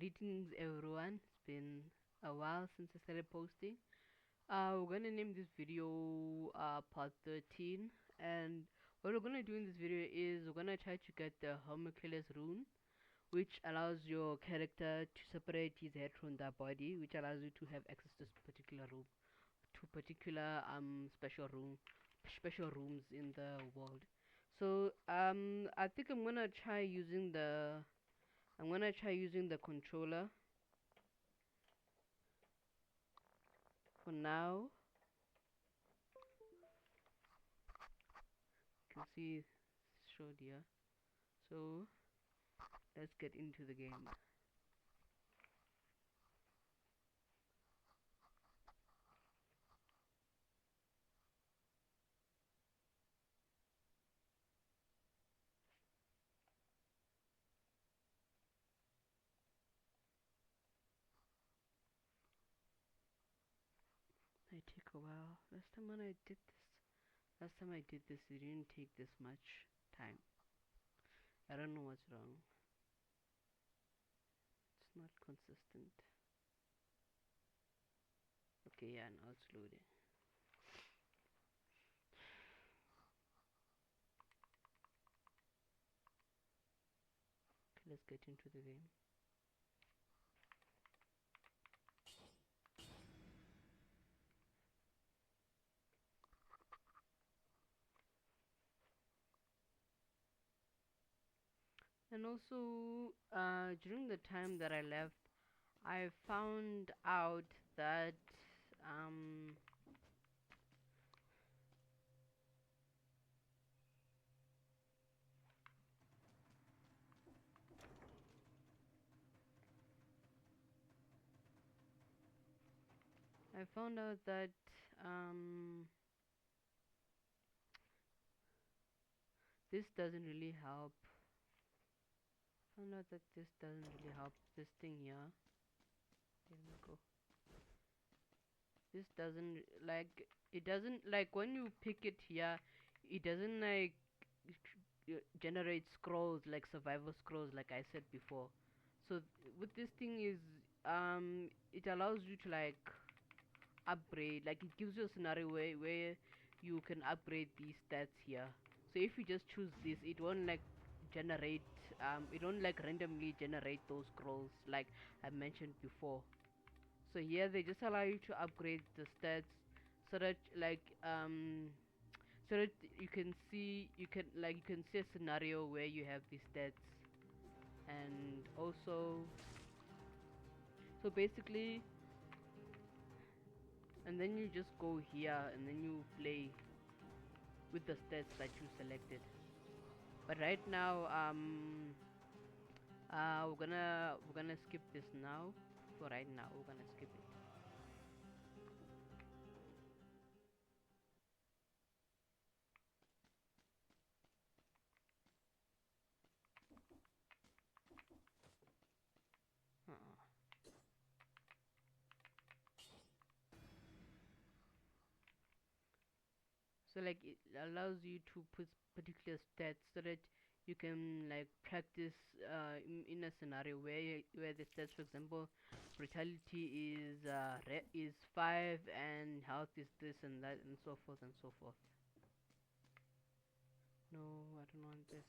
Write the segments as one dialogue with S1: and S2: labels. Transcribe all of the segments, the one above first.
S1: Greetings everyone, it's been a while since I started posting. We're gonna name this video part 13, and what we're gonna do in this video is we're gonna try to get the Homunculus rune, which allows your character to separate his head from the body, which allows you to have access to particular room, to particular special rooms in the world. So I think I'm gonna try using the controller for now. You can see it's showed here. So let's get into the game. Might take a while. Last time I did this, it didn't take this much time. I don't know what's wrong. It's not consistent. Okay, yeah, now it's loading. Okay, let's get into the game. And also, during the time that I left, I found out that um I found out that um this doesn't really help. Found out that this doesn't really help. This thing here. Here we go. This doesn't like, it doesn't like when you pick it here, it doesn't like generate scrolls like survival scrolls like I said before. So with this thing is it allows you to like upgrade, like it gives you a scenario where you can upgrade these stats here. So if you just choose this, it won't like generate it won't like randomly generate those scrolls like I mentioned before. So here they just allow you to upgrade the stats so that so that you can see a scenario where you have these stats. And also, so basically, and then you just go here and then you play with the stats that you selected. But right now we're gonna skip this now. For right now we're gonna skip it. So like it allows you to put particular stats so that you can like practice in a scenario where the stats, for example, brutality is 5 and health is this and that and so forth and so forth. No, I don't want this.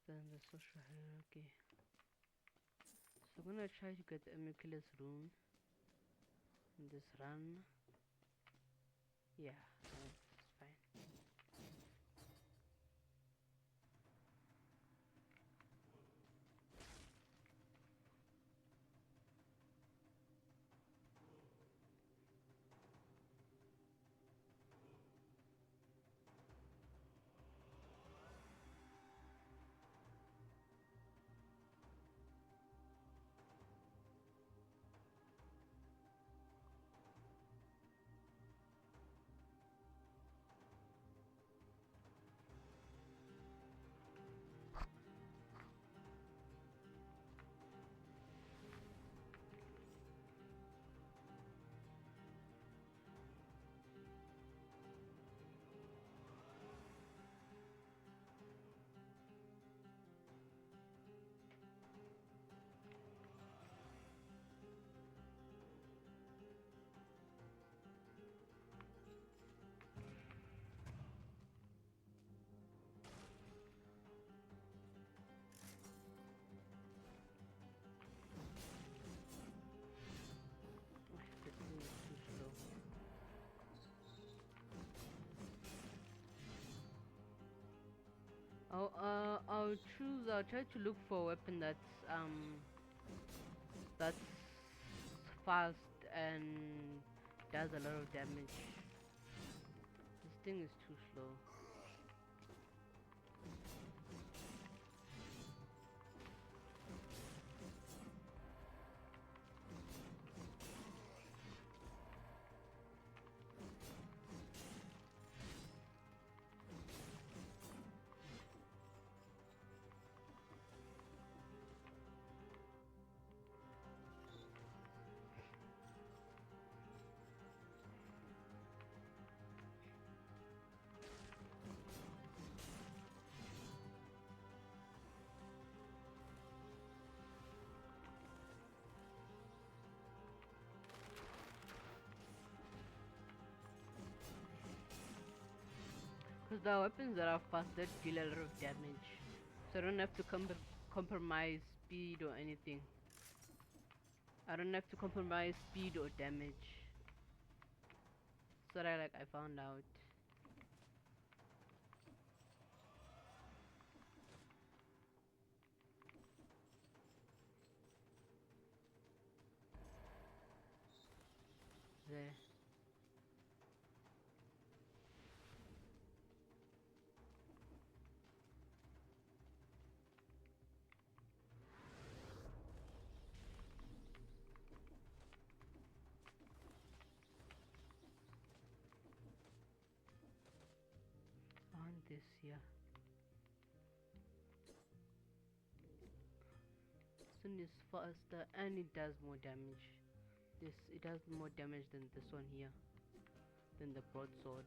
S1: Then the social hierarchy. So I'm gonna try to get the Homunculus rune in this run. Yeah, that's fine. I'll try to look for a weapon that's fast and does a lot of damage. This thing is too slow. Because the weapons that are fast that deal a lot of damage, so I don't have to compromise speed or anything. I don't have to compromise speed or damage. So that I found out. There. On this here. This one is faster and it does more damage. It does more damage than this one here. Than the broadsword.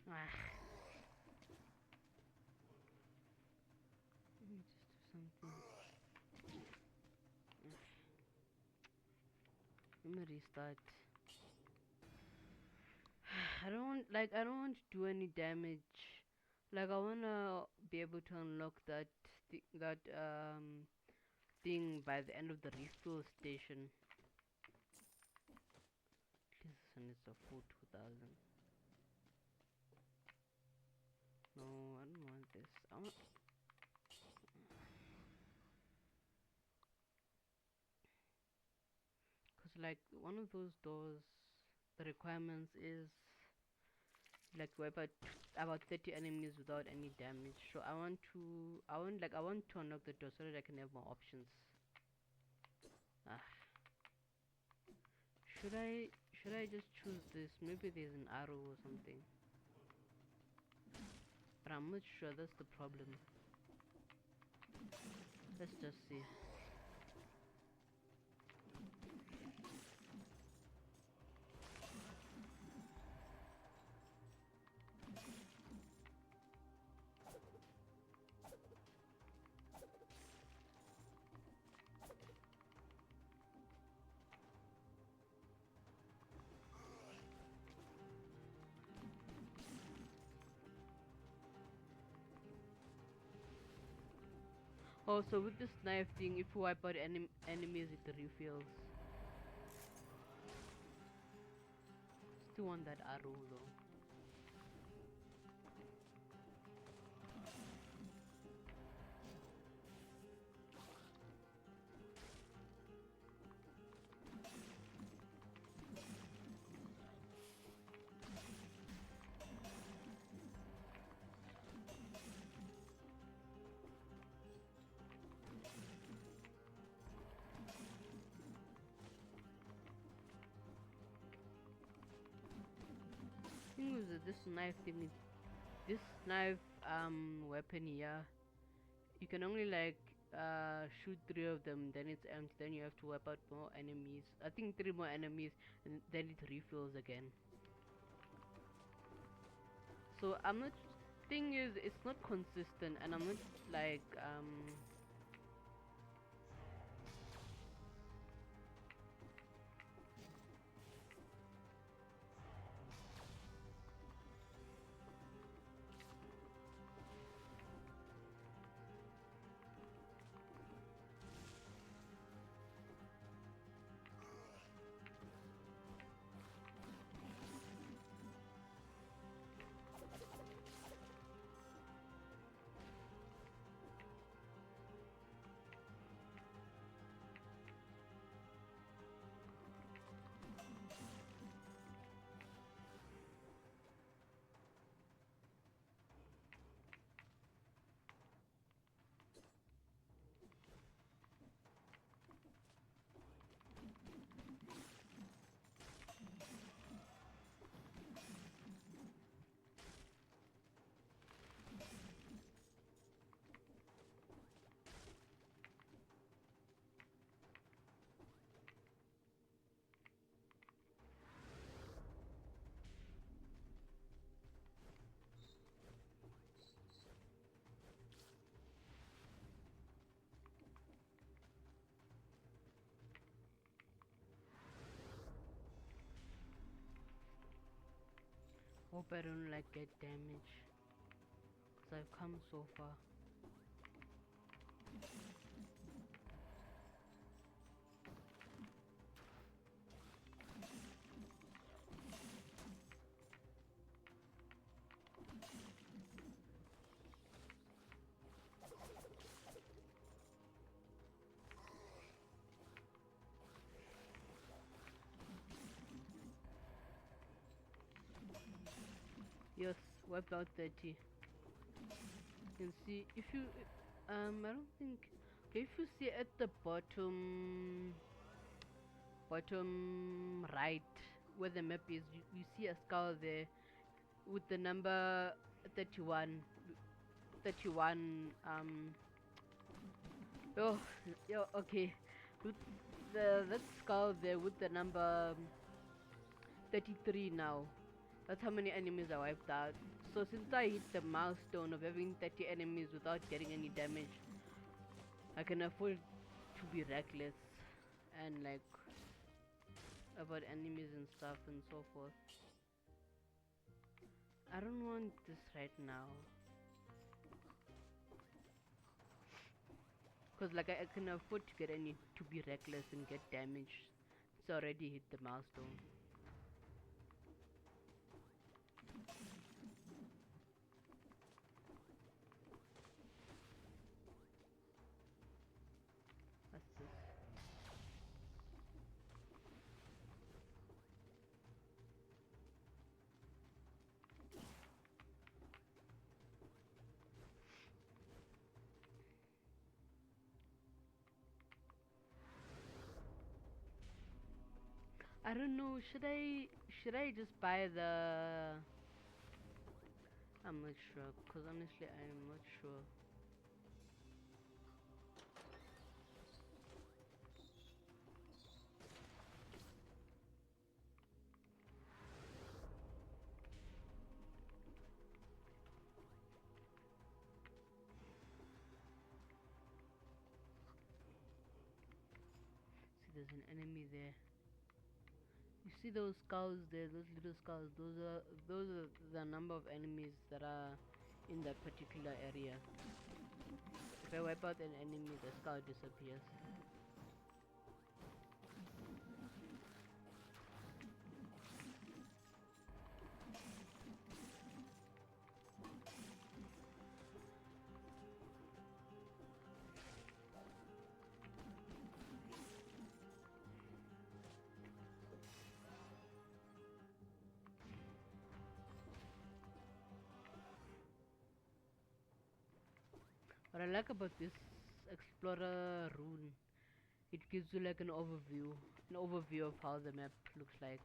S1: Ah. Let me just do something. Let me restart. I don't want to do any damage. Like I wanna be able to unlock that thing by the end of the refill station. This one is a full 2000. No, I don't want this. I want. Cause like one of those doors, the requirements is like wipe out about 30 enemies without any damage. So I want to unlock the door so that I can have more options. Ah. Should I just choose this? Maybe there's an arrow or something. But I'm not sure, that's the problem. Let's just see. Also, with this knife thing, if you wipe out enemies, it refills. Still want that arrow though. this knife thing, this knife weapon here, you can only like shoot 3 of them, then it's empty, then you have to wipe out more enemies. I think 3 more enemies, and then it refills again. So I'm not, thing is, it's not consistent, and I'm not like hope I don't like get damage, cause I've come so far. Yes, wiped out 30. You can see if you I don't think, okay, if you see at the bottom right where the map is, you see a skull there with the number 31. 31 oh, okay, with that skull there with the number 33 now. That's how many enemies I wiped out. So since I hit the milestone of having 30 enemies without getting any damage, I can afford to be reckless and like about enemies and stuff and so forth. I don't want this right now, cause like I can afford to get to be reckless and get damage. It's already hit the milestone. What's this? I don't know. Should I just buy the? I'm not sure. Cause honestly, I'm not sure. See, there's an enemy there. You see those skulls there? Those little skulls. Those are the number of enemies that are in that particular area. If I wipe out an enemy, the skull disappears. What I like about this explorer rune, it gives you like an overview of how the map looks like.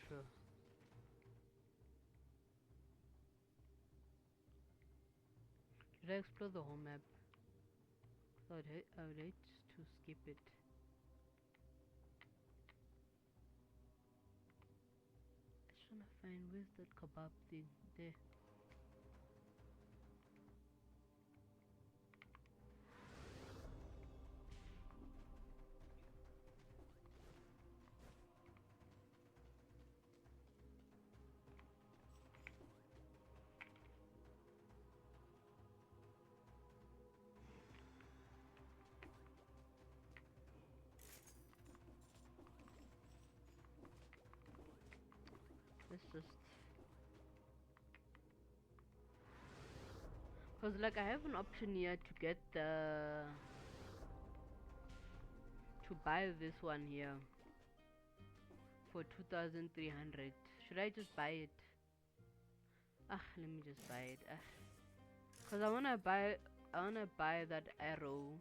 S1: sure. Did I explore the whole map? I would hate to skip it. Just trying to find where's that kebab thing there. Let's just, cause like I have an option here to get to buy this one here for 2,300. Should I just buy it? Let me just buy it. Cause I wanna buy that arrow.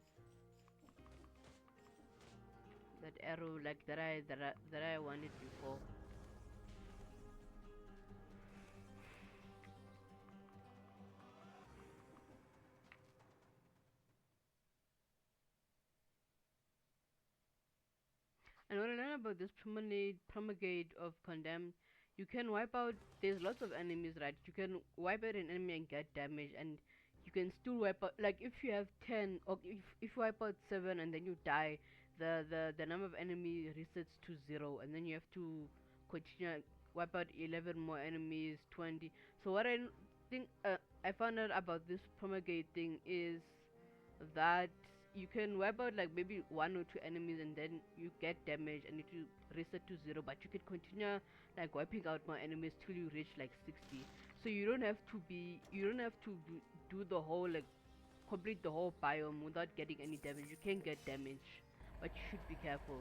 S1: That arrow like that I wanted before. And what I learned about this promulgate of condemned, you can wipe out. There's lots of enemies, right? You can wipe out an enemy and get damage, and you can still wipe out. Like if you have 10, or if you wipe out 7 and then you die, the number of enemies resets to 0, and then you have to continue wipe out 11 more enemies, 20. So what think I found out about this promulgate thing is that you can wipe out like maybe 1 or 2 enemies and then you get damage and it will reset to 0, but you can continue like wiping out more enemies till you reach like 60. So you don't have to do the whole like complete the whole biome without getting any damage. You can get damage, but you should be careful.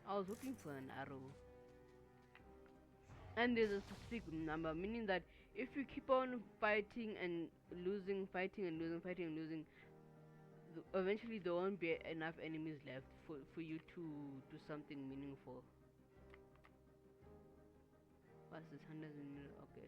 S1: I was looking for an arrow, and there's a specific number, meaning that if you keep on fighting and losing, fighting and losing, fighting and losing, eventually there won't be enough enemies left for you to do something meaningful. What's this? 100 minutes? Okay.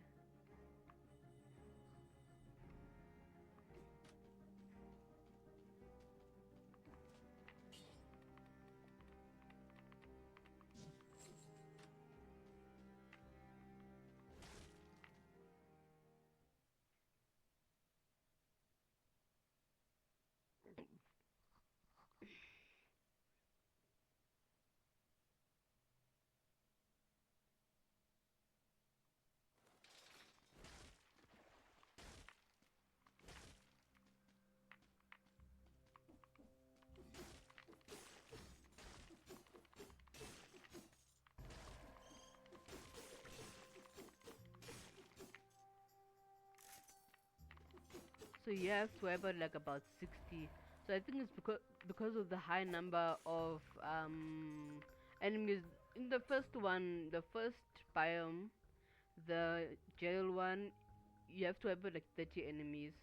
S1: So you have to have like about 60. So I think it's because of the high number of enemies in the first one, the first biome, the jail one. You have to have like 30 enemies.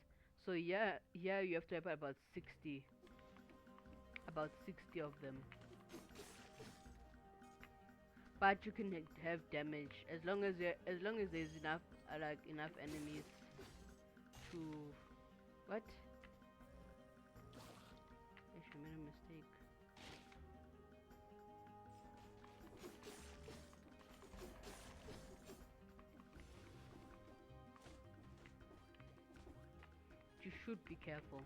S1: So yeah, here you have to have about 60 of them. But you can have damage as long as there's enough like enough enemies to what? Actually, made a mistake. You should be careful.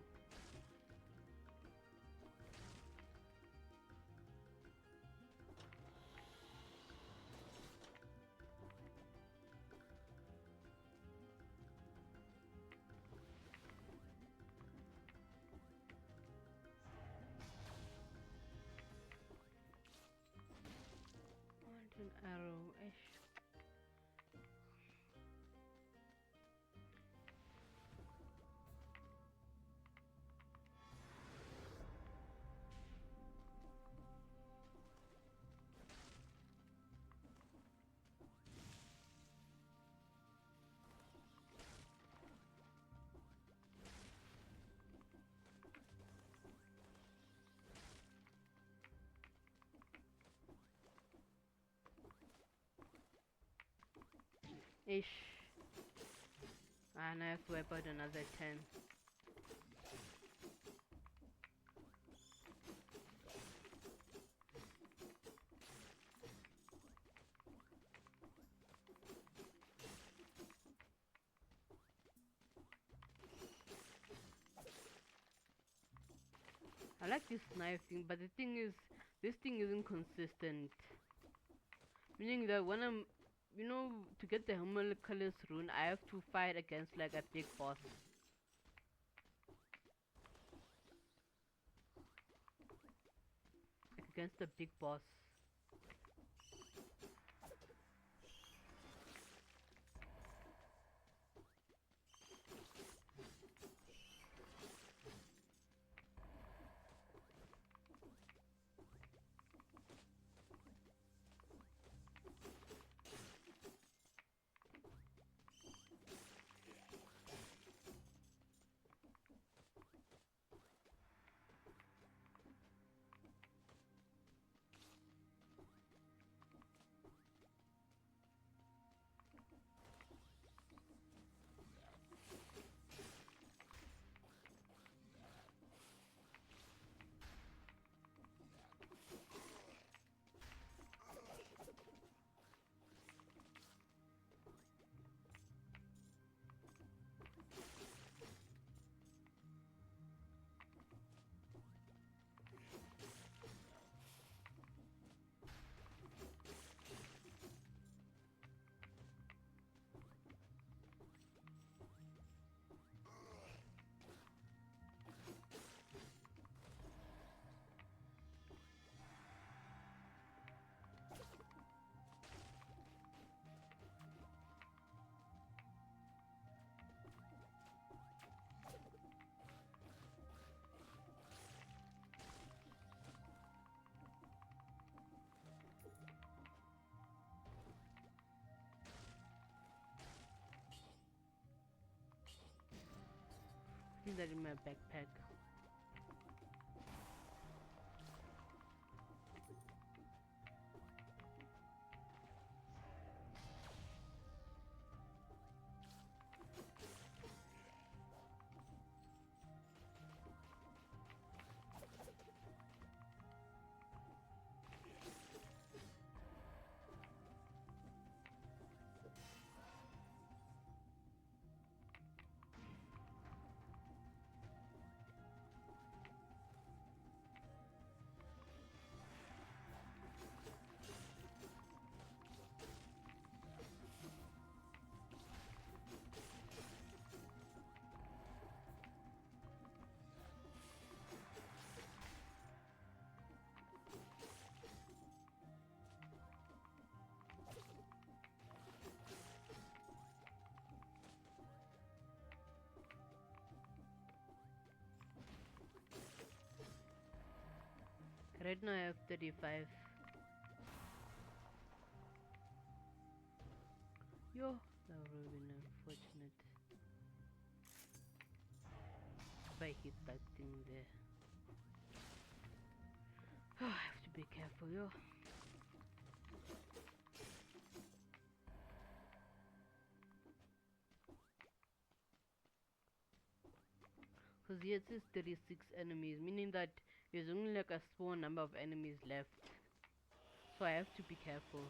S1: Want an arrow? Ish. Ish. And I have to wipe out another 10. I like this knife thing, but the thing is, this thing isn't consistent. Meaning that when I'm, to get the Homunculus rune, I have to fight against like a big boss. Like against a big boss. Put that in my backpack. Right now I have 35. Yo, that would have been unfortunate if I hit that thing there. I have to be careful, yo. Because here it says 36 enemies, meaning that there's only like a small number of enemies left. So I have to be careful.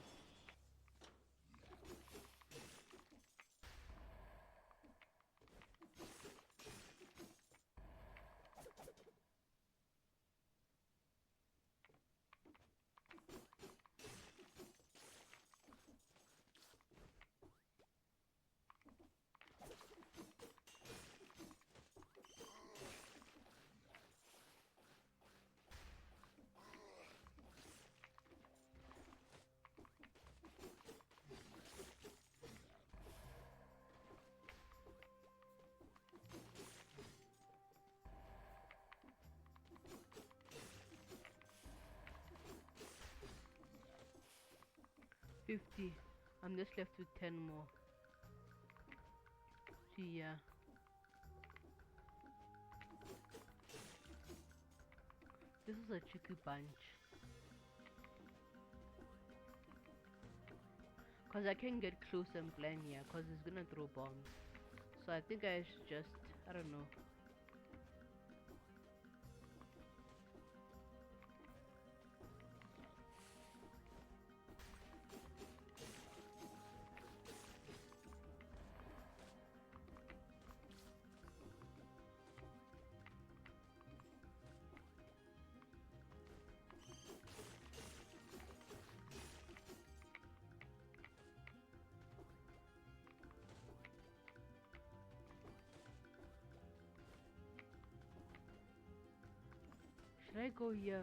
S1: $50. I'm just left with 10 more. See ya. This is a tricky bunch. Cause I can get close and blind here, cause it's gonna throw bombs. So I think I should just, I don't know. Should I go here?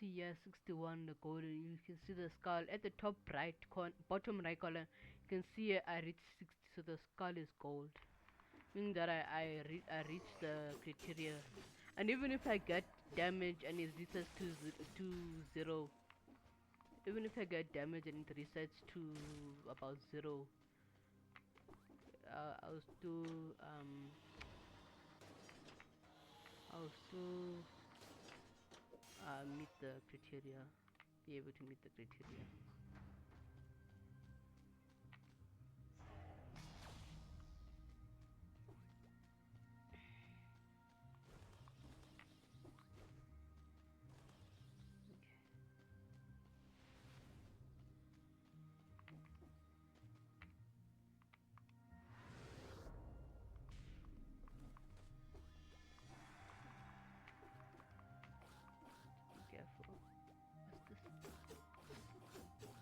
S1: See, yeah, 61, the golden. You can see the skull at the top right bottom right corner. You can see I reached 60, so the skull is gold. Meaning that I reached the criteria. And even if I get damage and it resets to 0, even if I get damage and it resets to about 0, I'll still I'll still meet the criteria, be able to meet the criteria. Careful. What's this?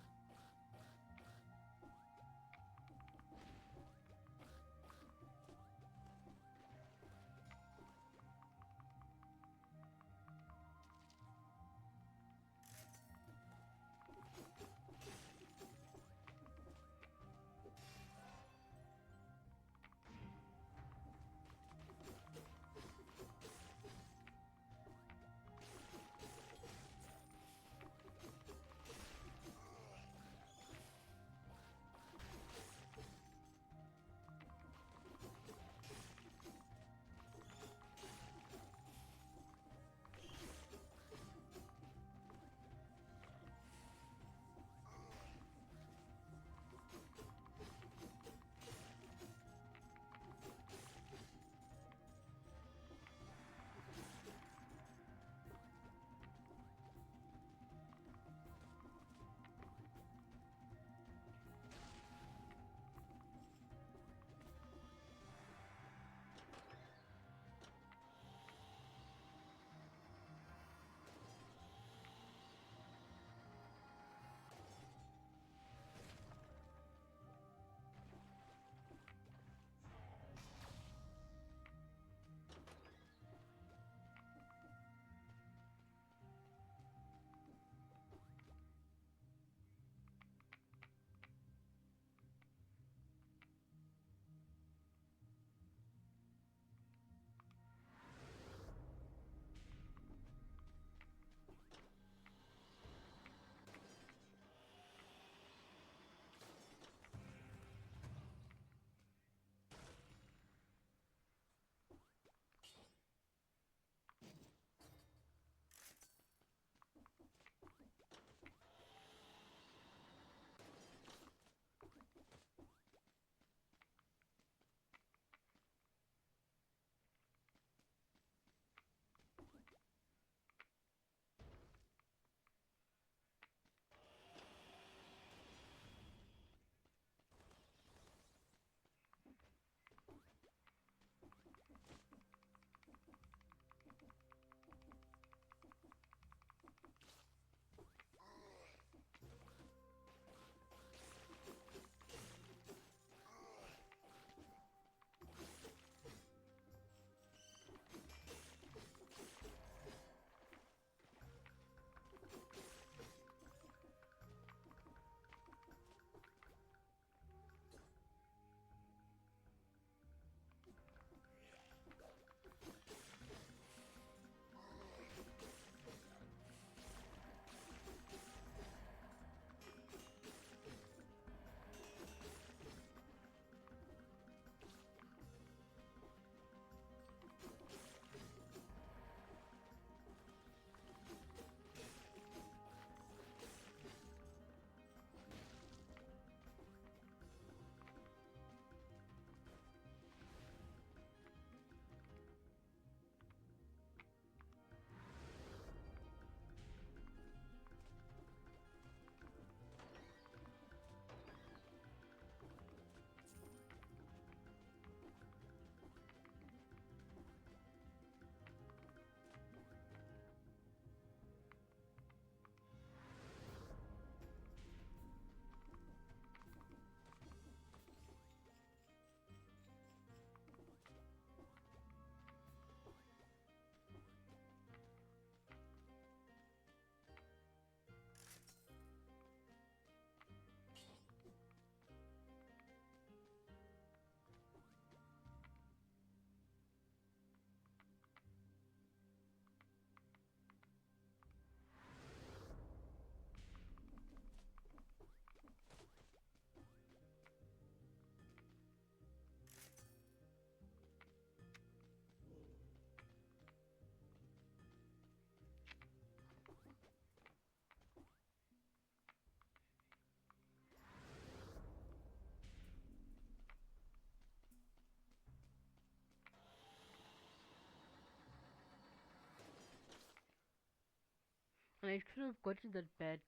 S1: And I should have gotten that bat.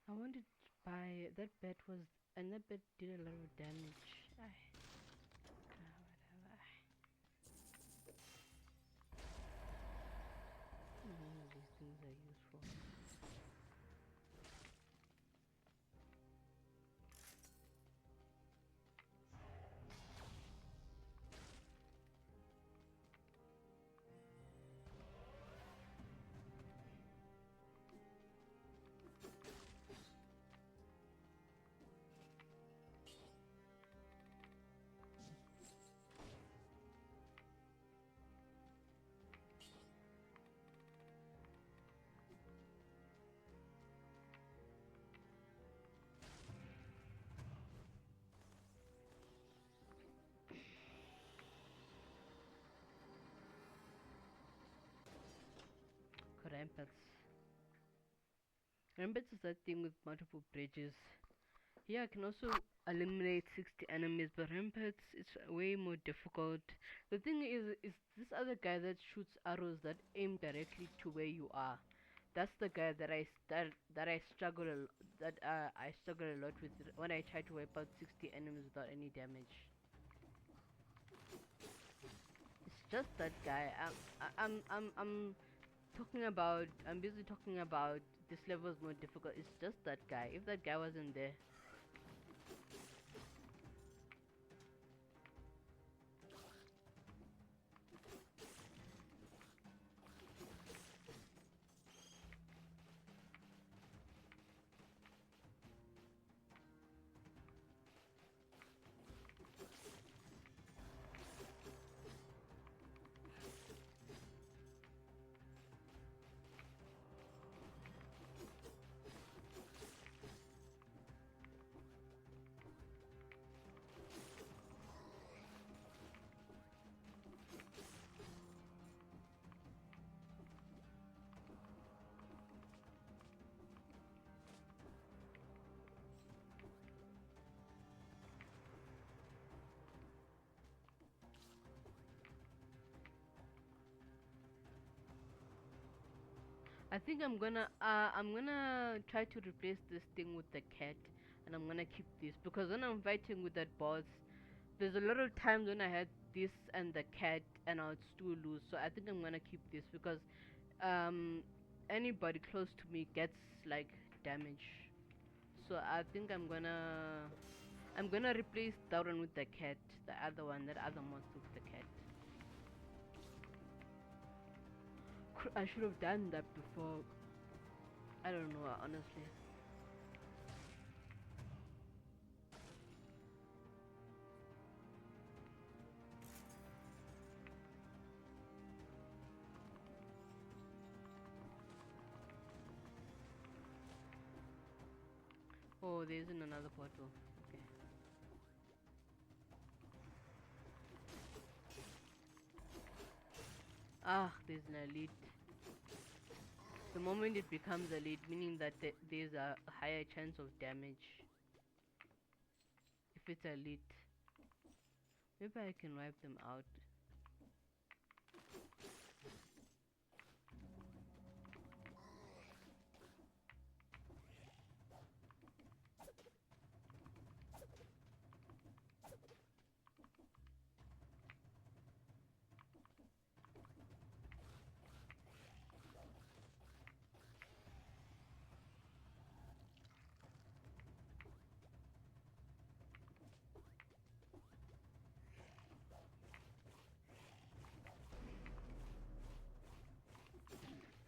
S1: I wanted to buy that bat was, and that bat did a lot of damage. Whatever. None of these things are useful. Rampants. Rampants is that thing with multiple bridges. Yeah, I can also eliminate 60 enemies, but Rampants is way more difficult. The thing is this other guy that shoots arrows that aim directly to where you are. That's the guy that I struggle I struggle a lot with when I try to wipe out 60 enemies without any damage. It's just that guy. I'm talking about. I'm busy talking about this level is more difficult. It's just that guy. If that guy wasn't there, I think I'm gonna try to replace this thing with the cat, and I'm gonna keep this because when I'm fighting with that boss, there's a lot of times when I had this and the cat, and I would still lose. So I think I'm gonna keep this because um anybody close to me gets like damage. So I think I'm gonna replace that one with the cat, the other one, that other monster with the cat. I should have done that before. I don't know, honestly. Oh, there isn't another portal. Okay. Ah, there's an elite. The moment it becomes elite, meaning that there's a higher chance of damage if it's elite. Maybe I can wipe them out.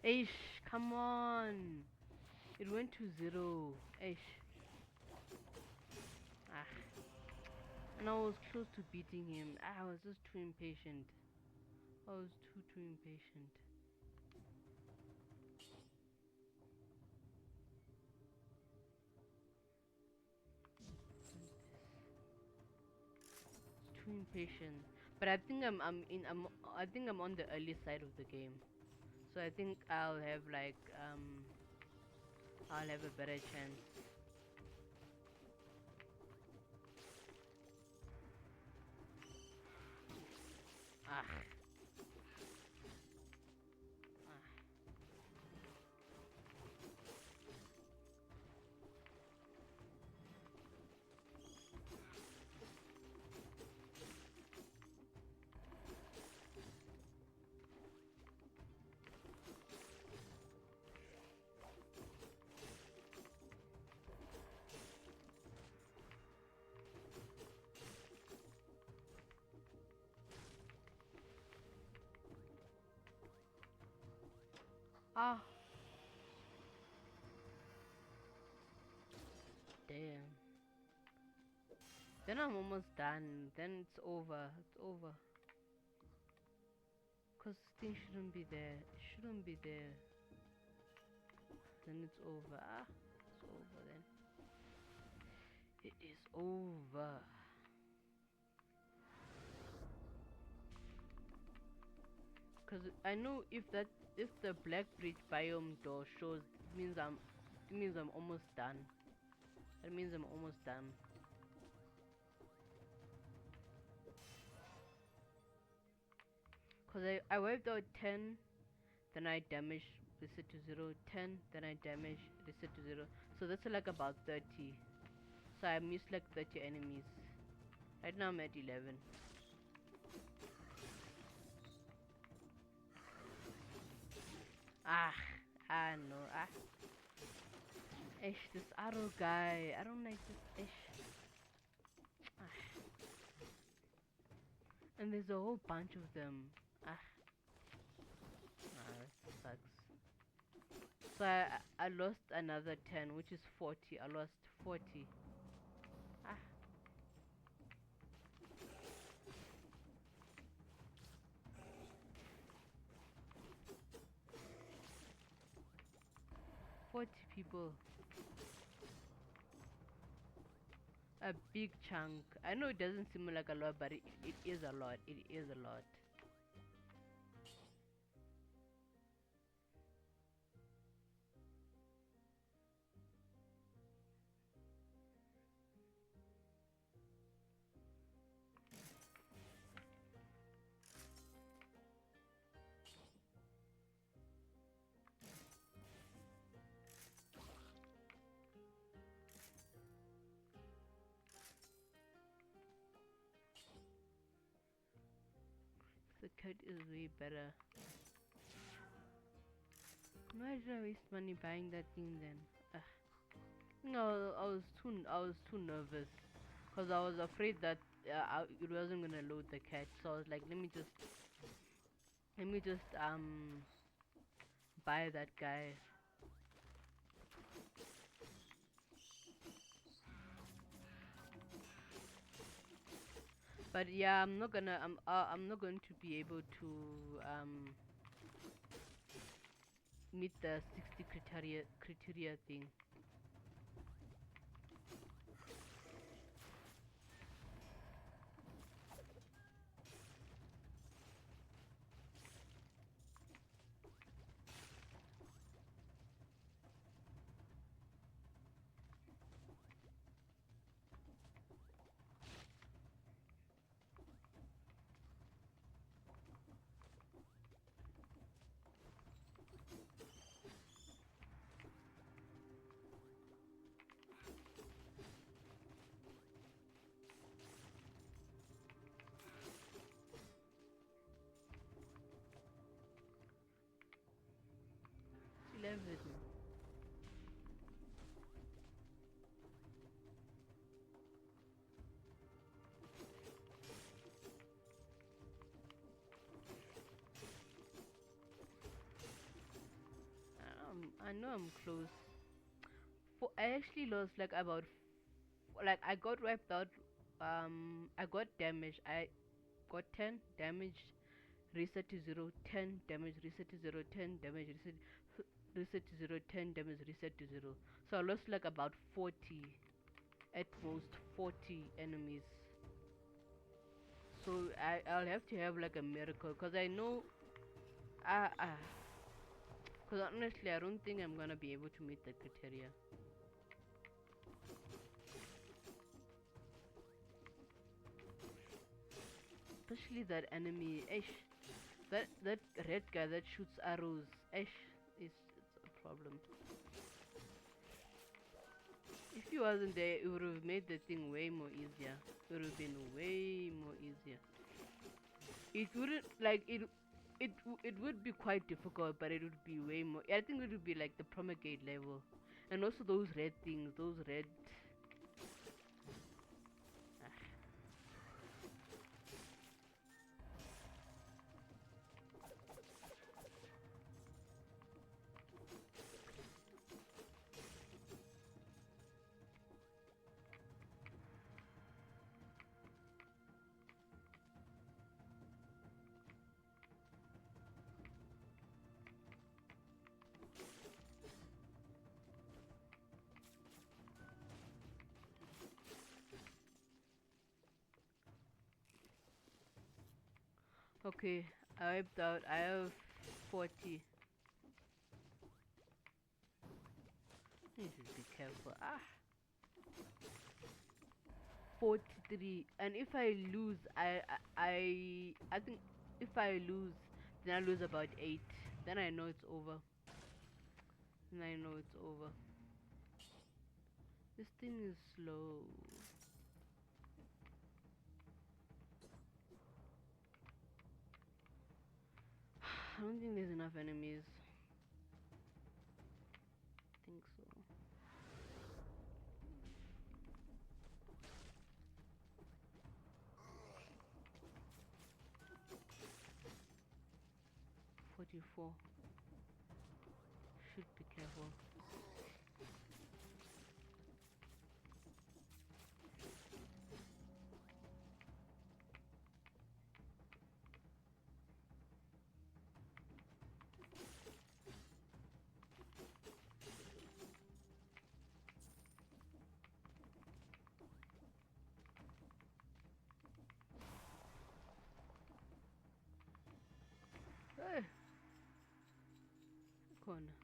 S1: Ish, come on. It went to 0. Ish. Ah. And I was close to beating him. I was just too impatient. I was too impatient. Too impatient. But I think I'm on the early side of the game. So I think I'll have a better chance. Ah, Ah, damn. Then I'm almost done. Then it's over. It's over. Cause this thing shouldn't be there. It shouldn't be there. Then it's over. Ah, it's over then. It is over. Cause I know if the Black Bridge biome door shows, it means I'm almost done. That means I'm almost done. Cause I wiped out 10, then I damage reset to 0, 10, then I damage reset to 0. So that's like about 30. So I missed like 30 enemies. Right now I'm at 11. Ah, no, Ish, this arrow guy. I don't like this ish. Ah. And there's a whole bunch of them. Ah, that sucks. So I lost another 10, which is 40. I lost 40. Ah, 40 people. A big chunk. I know it doesn't seem like a lot, but it is a lot. It is a lot. The cut is way better. Why did I waste money buying that thing then? No, I was too nervous, cause I was afraid that it wasn't gonna load the cat. So I was like, let me just buy that guy. But yeah, I'm not going to be able to meet the 60 criteria thing. It's 11. I know I'm close. I actually lost like about like I got wiped out. I got damage. I got 10 damage, reset to 0, 10 damage, reset to 0, 10 damage, reset to 0, 10 damage, reset to 0. So I lost like about 40, at most 40 enemies. So I'll have to have like a miracle, cause I know, cause honestly I don't think I'm gonna be able to meet the criteria. Especially that enemy, that red guy that shoots arrows, it's a problem. If he wasn't there, it would have made the thing way more easier. It would have been way more easier. It wouldn't like it would be quite difficult, but it would be way more. I think it would be like the promulgate level, and also those red things, those red. Okay, I wiped out. I have 40. You should be careful. 43. And if I lose, I think if I lose, then I lose about 8. Then I know it's over. Then I know it's over. This thing is slow. I don't think there's enough enemies. I think so. 44. Should be careful. Hey, corner.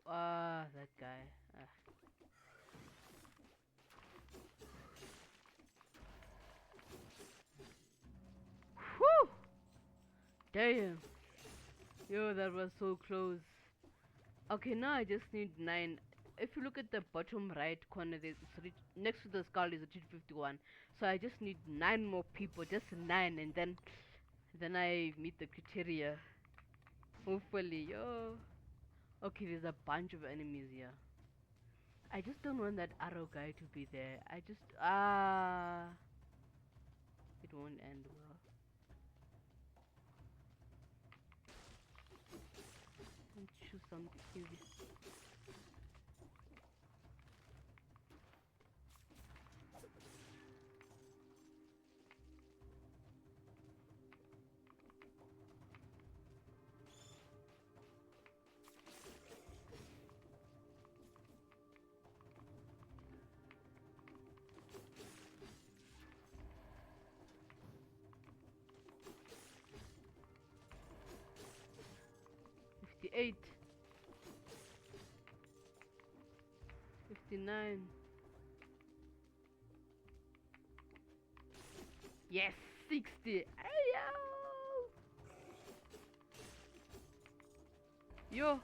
S1: That guy. Whew! Damn. Yo, that was so close. Okay, now I just need 9. If you look at the bottom right corner, next to the skull is a 251. So I just need 9 more people, just 9, and then I meet the criteria. Hopefully, yo. Okay, there's a bunch of enemies here. I just don't want that arrow guy to be there. It won't end well. Let's choose something easy. 58. 59. Yes, 60. Ayo! Yo.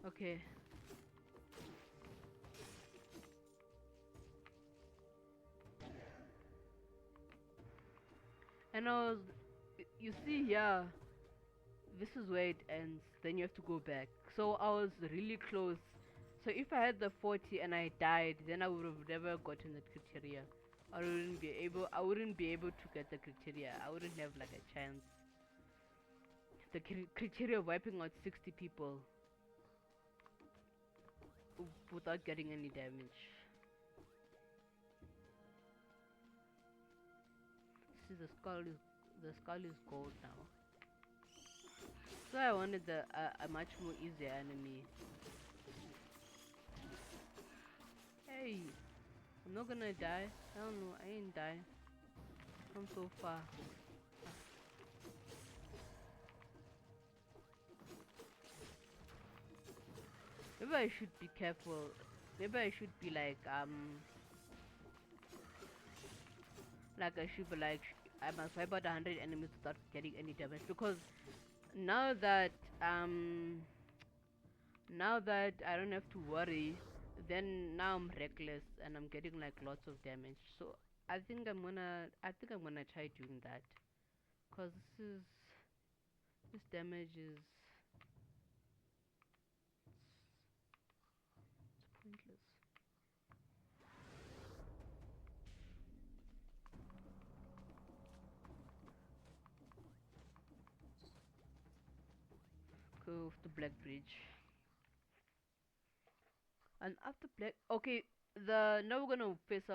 S1: Okay. And you see, yeah, this is where it ends. Then you have to go back. So I was really close. So if I had the 40 and I died, then I would have never gotten the criteria. I wouldn't be able to get the criteria. I wouldn't have like a chance. The criteria of wiping out 60 people without getting any damage. See, the skull is gold now. So I wanted a much more easier enemy. Hey, I'm not gonna die. Hell no, I ain't die. I'm so far. Maybe I should be careful. Maybe I should be like I should be like I must wipe out 100 enemies without getting any damage, because now that um now that I don't have to worry, then now I'm reckless and I'm getting like lots of damage. So I think I'm gonna try doing that, cause this damage is it's pointless. Go off the Black Bridge. And after Black, okay, the now we're gonna face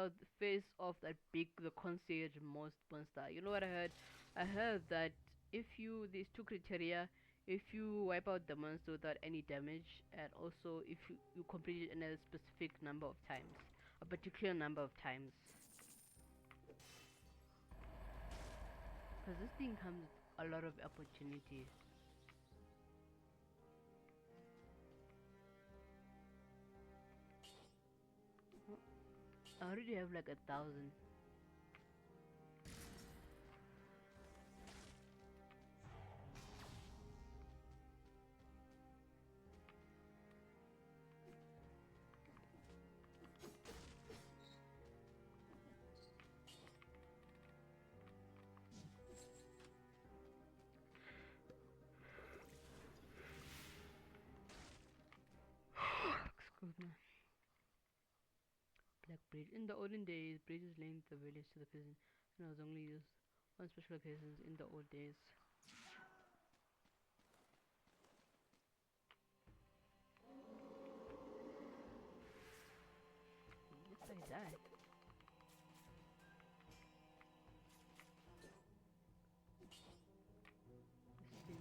S1: off that the concierge most monster. You know what I heard? I heard that if you these two criteria, if you wipe out the monster without any damage, and also if you complete it in a specific number of times, a particular number of times. Because this thing comes with a lot of opportunity. I already have like 1,000. Excuse me. Black Bridge. In the olden days, bridges linked the village to the prison, and was only used on special occasions in the old days. If I die. This thing.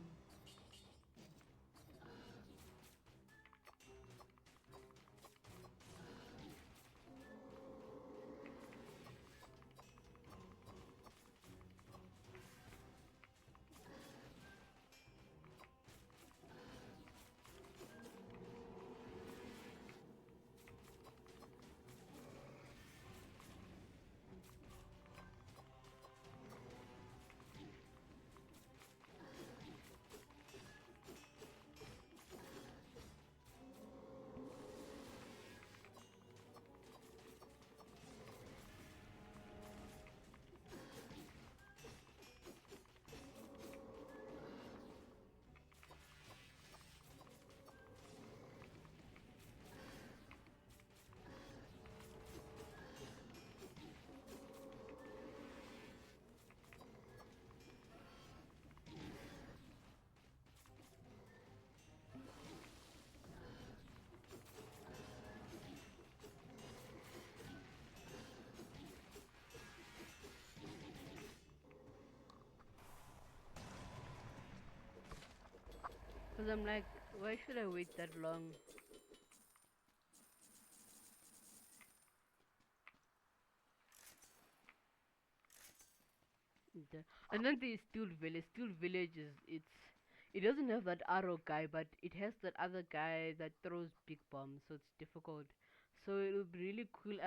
S1: Because I'm like, why should I wait that long? And then there's Steel Village. Steel Village it doesn't have that arrow guy, but it has that other guy that throws big bombs, so it's difficult. So it would be really cool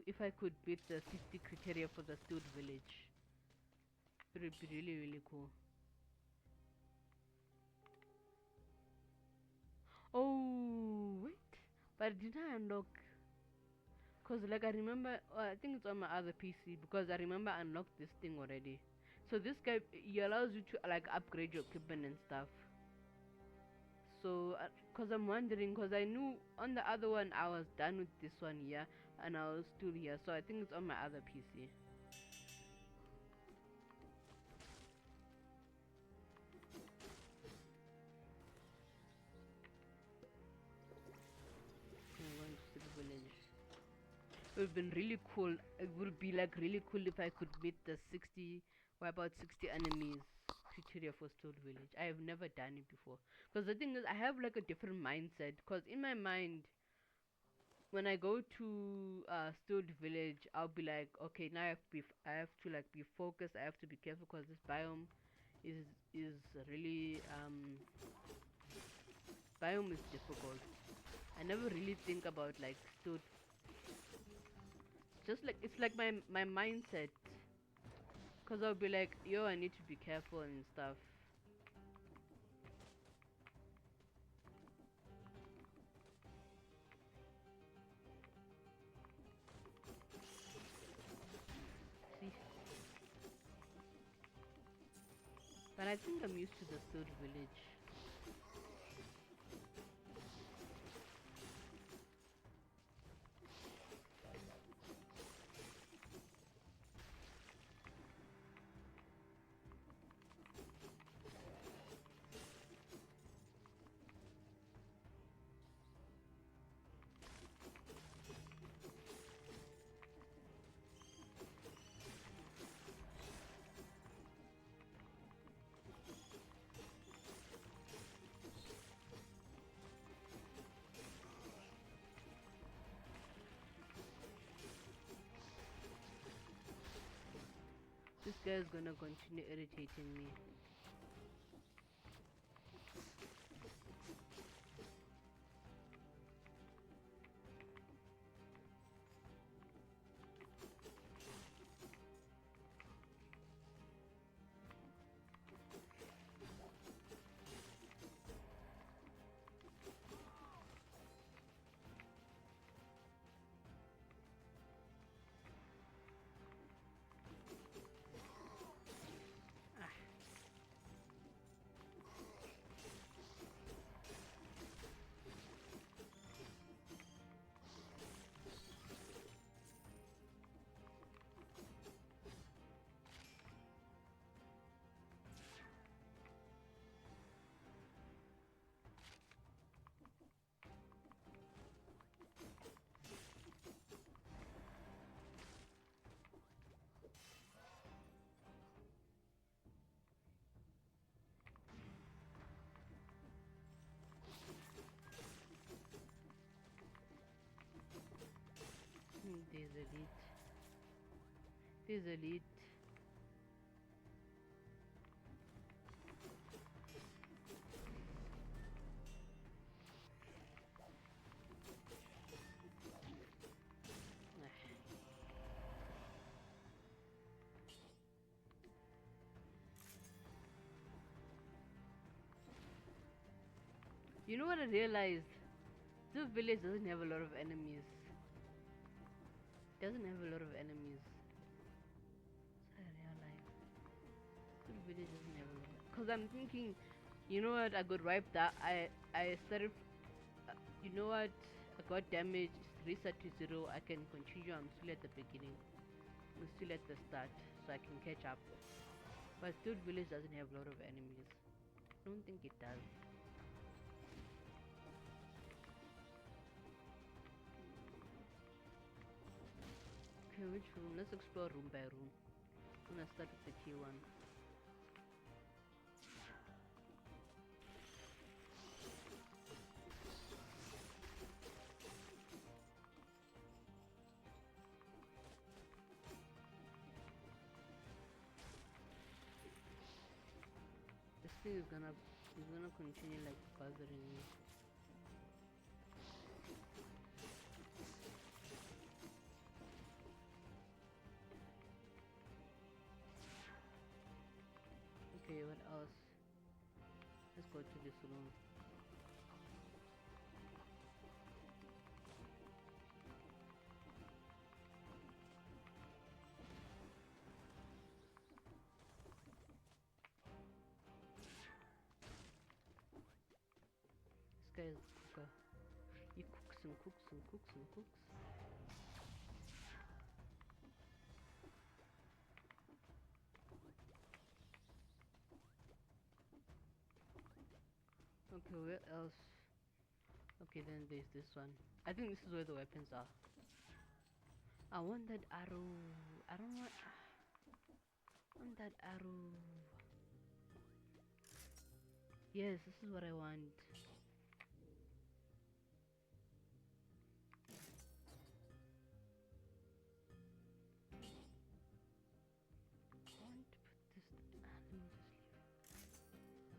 S1: if I could beat the 60 criteria for the Steel Village. It would be really really cool. Oh wait, but did I unlock? Cause like I remember, I think it's on my other PC because I remember I unlocked this thing already. So this guy he allows you to like upgrade your equipment and stuff. So, cause I'm wondering, cause I knew on the other one I was done with this one here, and I was still here. So I think it's on my other PC. I'm going to City Village. It would have been really cool. It would be like really cool if I could beat the 60 or about 60 enemies criteria for Stone Village. I have never done it before. Cause the thing is, I have like a different mindset. Cause in my mind, when I go to Stone Village, I'll be like, okay, now I have to like be focused. I have to be careful because this is is really biome is difficult. I never really think about like Stone. Just like it's like my mindset. Cause I'll be like, yo, I need to be careful and stuff. See, but I think I'm used to the Stone Village. guy is gonna continue irritating me. There's elite. There's elite. You know what I realized? This village doesn't have a lot of enemies. Doesn't have a lot of enemies. So I realized this village doesn't have a lot. Cause I'm thinking, you know what? I got wiped out. I started. You know what? I got damaged. Reset to 0. I can continue. I'm still at the beginning. I'm still at the start, so I can catch up. But still, village doesn't have a lot of enemies. I don't think it does. Okay, which room? Let's explore room by room. I'm gonna start with the key one. This thing is gonna continue like bothering me. Okay, what else? Let's go to this room. This guy is a cooker. He cooks and cooks and cooks and cooks. Okay, where else? Okay, then there's this one. I think this is where the weapons are. I want that arrow. I don't want that arrow. Yes, this is what I want. I want to put this. Let me just leave.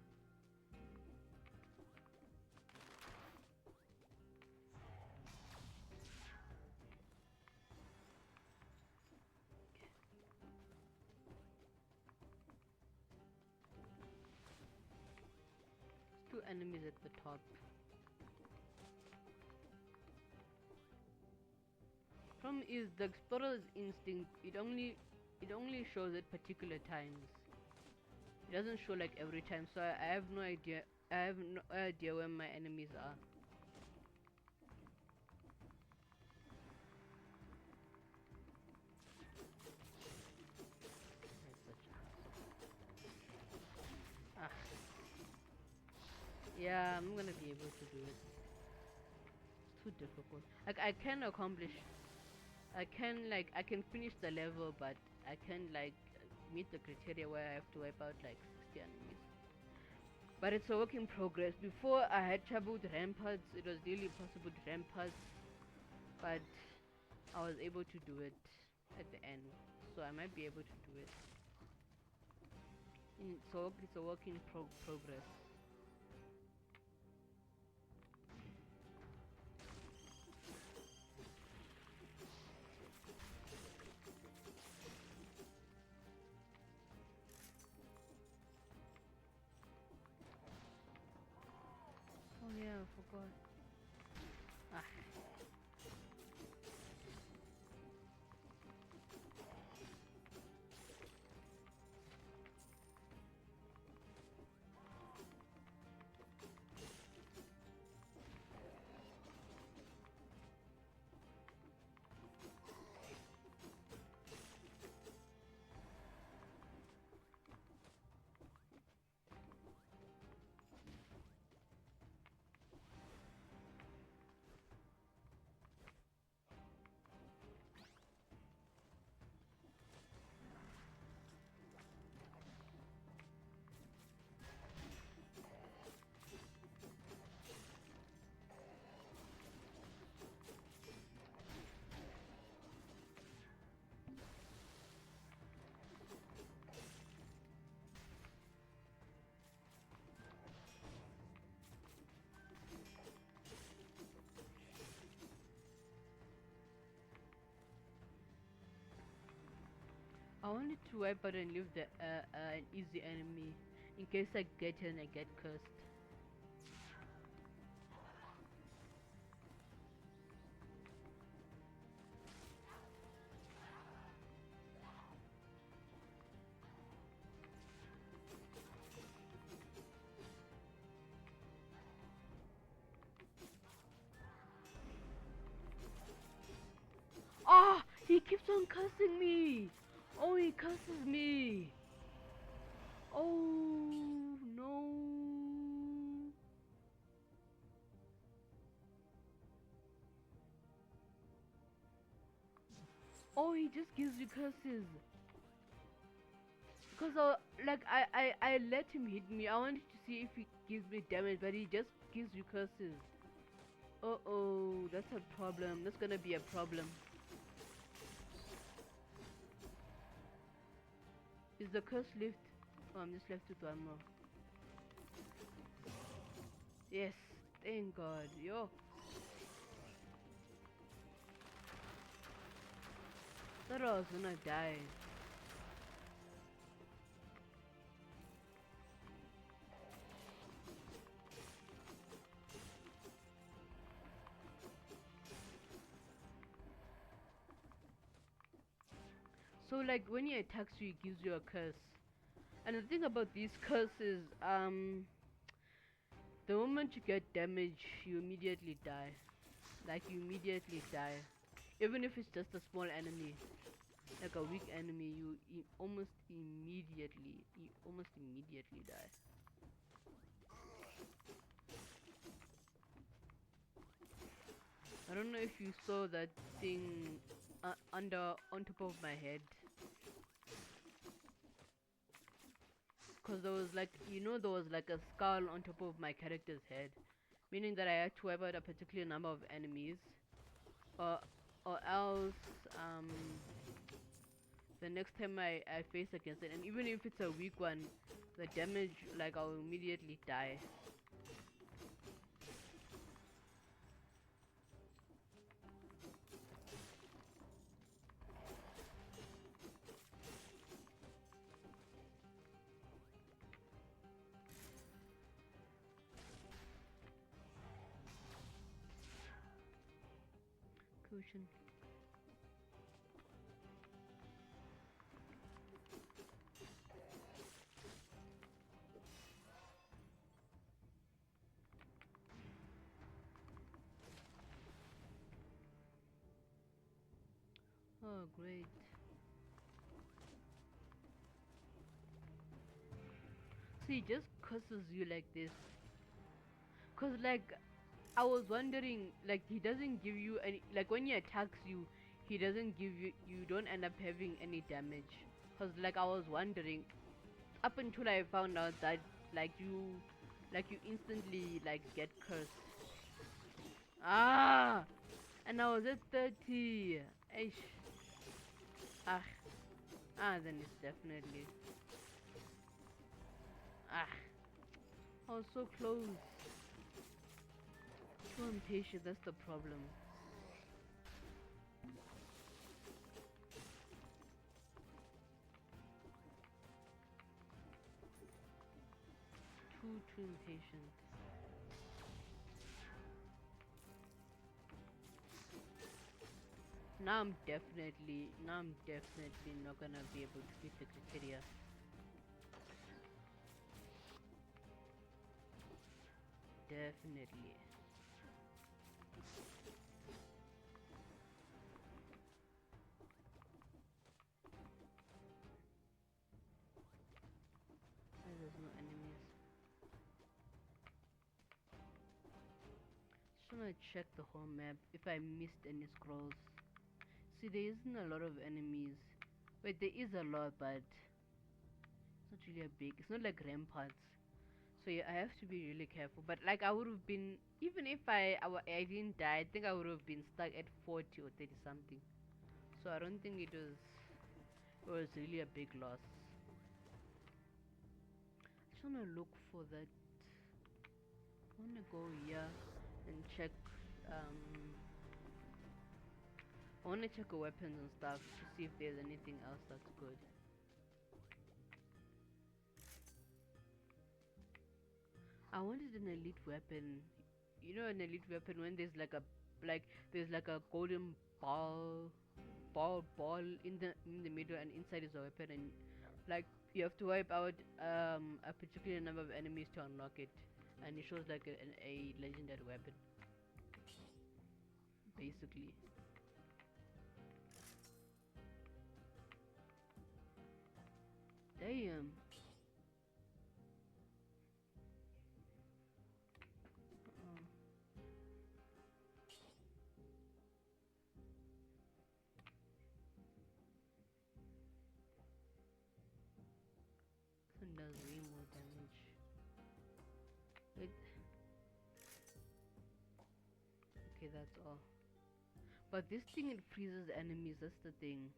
S1: Two enemies at the top. Problem is the explorer's instinct. It only shows at particular times. It doesn't show like every time. So I have no idea. I have no idea where my enemies are. Ah. Yeah, I'm gonna be able to do it. It's too difficult. Like I can accomplish. I can finish the level, but I can like meet the criteria where I have to wipe out like 60 enemies. But it's a work in progress. Before I had trouble with ramparts. It was really impossible to ramparts, but I was able to do it at the end. So I might be able to do it. So it's a work in progress. Oh yeah, I forgot. Ah. I wanted to wipe out and leave the an easy enemy in case I get here and I get cursed. Ah! He keeps on cursing me! Oh, he curses me! Oh no! Oh, he just gives you curses. Cause I let him hit me. I wanted to see if he gives me damage, but he just gives you curses. Uh-oh, that's a problem. That's gonna be a problem. Is the curse lift? Oh, I'm just left with one more. Yes, thank God. Yo, thought I was gonna die. So like when he attacks you, he gives you a curse. And the thing about these curses, the moment you get damage, you immediately die. Like you immediately die. Even if it's just a small enemy, like a weak enemy, you almost immediately die. I don't know if you saw that thing on top of my head. Cause there was like, there was like a skull on top of my character's head, meaning that I had to wipe out a particular number of enemies, or or else the next time I face against it, and even if it's a weak one, the damage, like, I'll immediately die. Cushion. Oh great. So he just curses you like this. Cause like I was wondering, like he doesn't give you any, like when he attacks you, he doesn't give you, you don't end up having any damage. Cause like I was wondering, up until I found out that like you, instantly like get cursed. Ah, and I was at 30. Eish. Ah, then it's definitely. Ah, I was so close. Too impatient, that's the problem. Too impatient. Now I'm definitely not gonna be able to beat the criteria. Definitely. There's no enemies. Just wanna check the whole map if I missed any scrolls. See, there isn't a lot of enemies. Wait, there is a lot, but it's not really a big. It's not like ramparts. So yeah, I have to be really careful. But like I would have been, even if I didn't die, I think I would have been stuck at 40 or 30 something. So I don't think it was really a big loss. I just wanna look for that. I wanna go here and check. I wanna check the weapons and stuff to see if there's anything else that's good. I wanted an elite weapon. You know, an elite weapon when there's like a golden ball in the middle, and inside is a weapon, and like you have to wipe out a particular number of enemies to unlock it, and it shows like a legendary weapon, basically. Damn. Uh, this one does way more damage. Wait, okay, that's all. But this thing, it freezes enemies. That's the thing.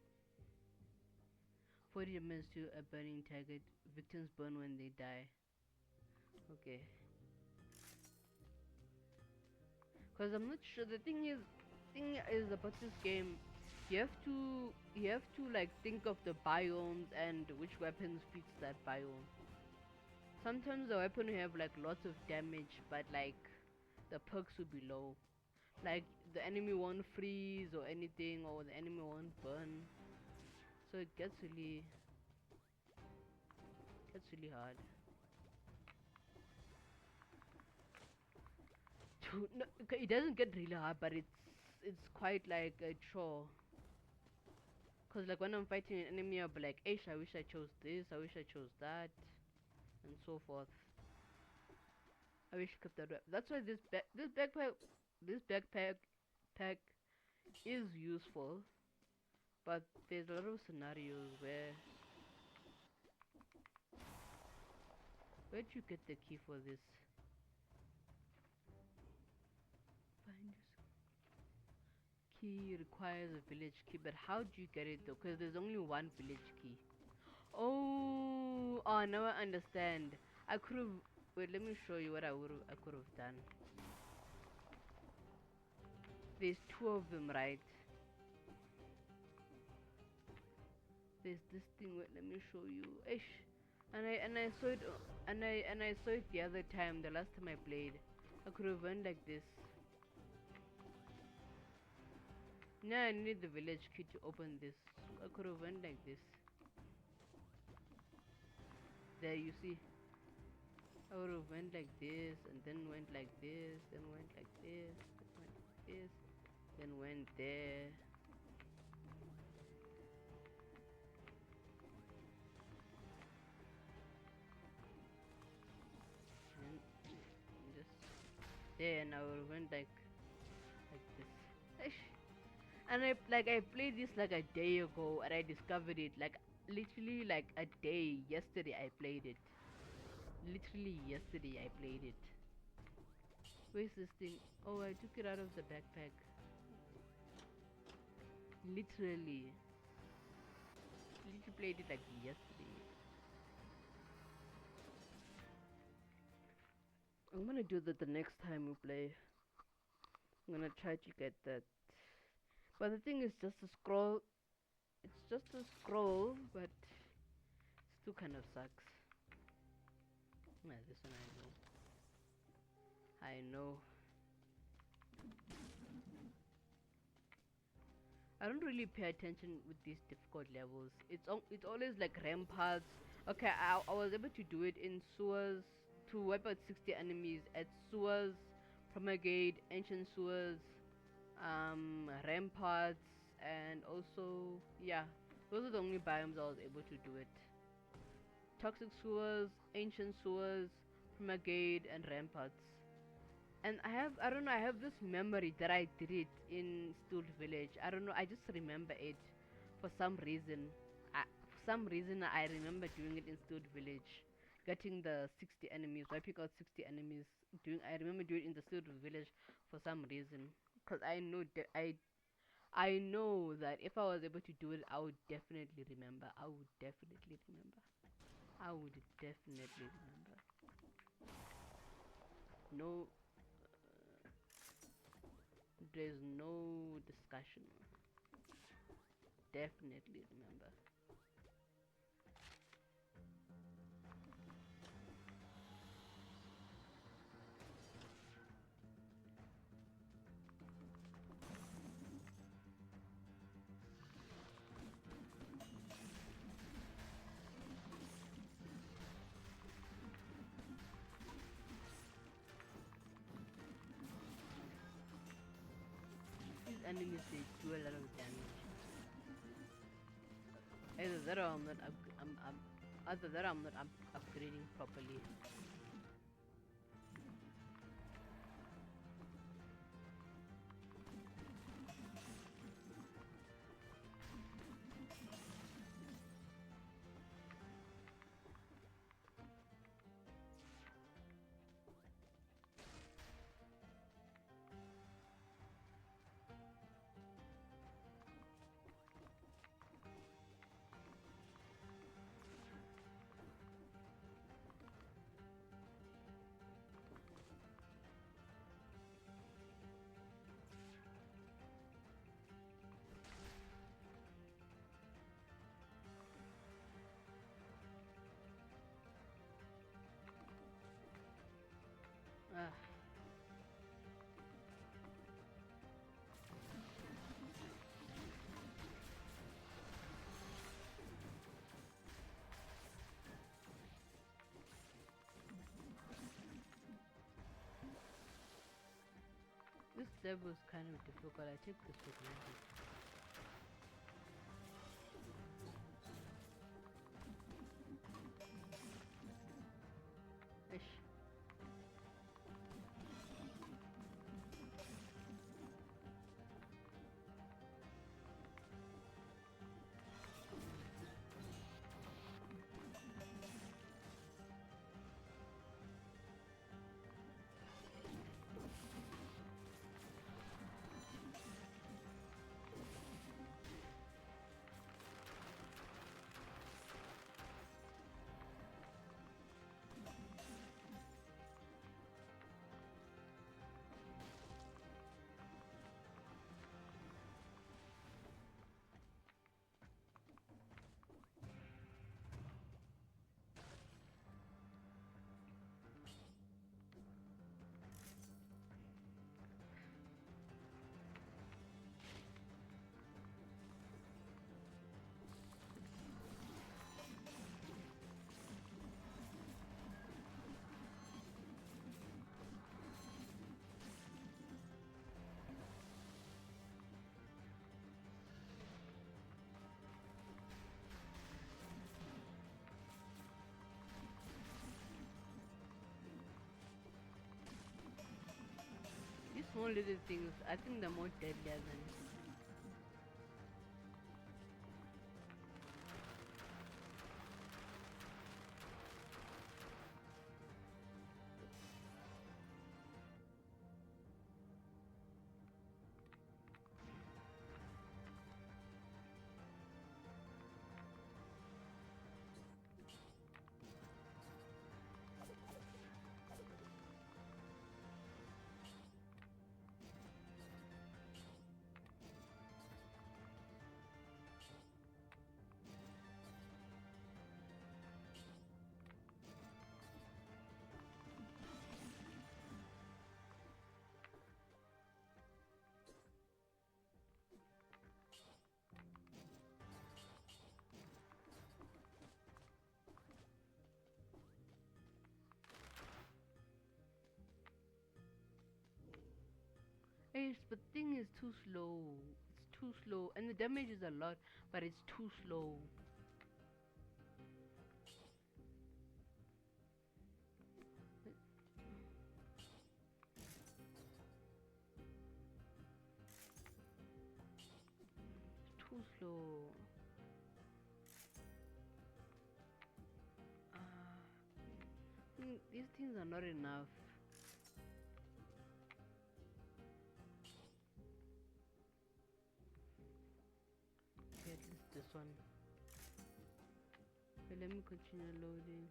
S1: 40 damage to a burning target. Victims burn when they die. Okay. Cause I'm not sure. The thing is about this game, you have to like think of the biomes and which weapons fits that biome. Sometimes the weapon will have like lots of damage, but like the perks will be low. Like the enemy won't freeze or anything, or the enemy won't burn. So it gets really hard. No, okay, it doesn't get really hard, but it's quite like a chore. Cause like when I'm fighting an enemy, I'll be like, "Ish, I wish I chose this. I wish I chose that," and so forth. I wish I kept that. That's why this backpack pack is useful, but there's a lot of scenarios where'd you get the key for this? Find key requires a village key, but how do you get it though? Cause there's only one village key. Oh, now I understand. I could have. Wait, let me show you what I could have done. There's two of them, right? There's this thing. Wait, let me show you. Ish. And I saw it. And I saw it the other time. The last time I played, I could have went like this. Now I need the village key to open this. I could have went like this. There, you see. I would have went like this, and then went like this, then went like this, then went like this, then went there. And just there, and I would have went like this. Ish. And I played this like a day ago, and I discovered it like literally like a day yesterday. I played it. Literally yesterday I played it. Where's this thing? Oh, I took it out of the backpack. Literally. Literally played it like yesterday. I'm gonna do that the next time we play. I'm gonna try to get that. But the thing is just a scroll. It's just a scroll, but still kind of sucks. Yeah, this one I know. I know. I don't really pay attention with these difficult levels. It's always like ramparts. Okay, I was able to do it in sewers to wipe out 60 enemies at sewers, Promulgate, ancient sewers, ramparts, and also yeah, those are the only biomes I was able to do it. Toxic sewers, ancient sewers, Promulgate, and ramparts. And I don't know, I have this memory that I did it in Stool Village. I don't know, I just remember it for some reason. For some reason, I remember doing it in Stool Village, getting the 60 enemies, wiping out 60 enemies. I remember doing it in the Stool Village for some reason, cause I know that if I was able to do it, I would definitely remember. I would definitely remember. I would definitely remember. No, there's no discussion. Definitely remember. These enemies they do a lot of damage. Either that or I'm not I'm either that or I'm not upgrading properly. Ah, this level is kind of difficult. I take this for granted. Ish. These small little things, I think they're more deadlier than. Ish, but the thing is too slow. It's too slow, and the damage is a lot, but it's too slow. It's too slow. These things are not enough. Okay, at least this one. Okay, let me continue loading.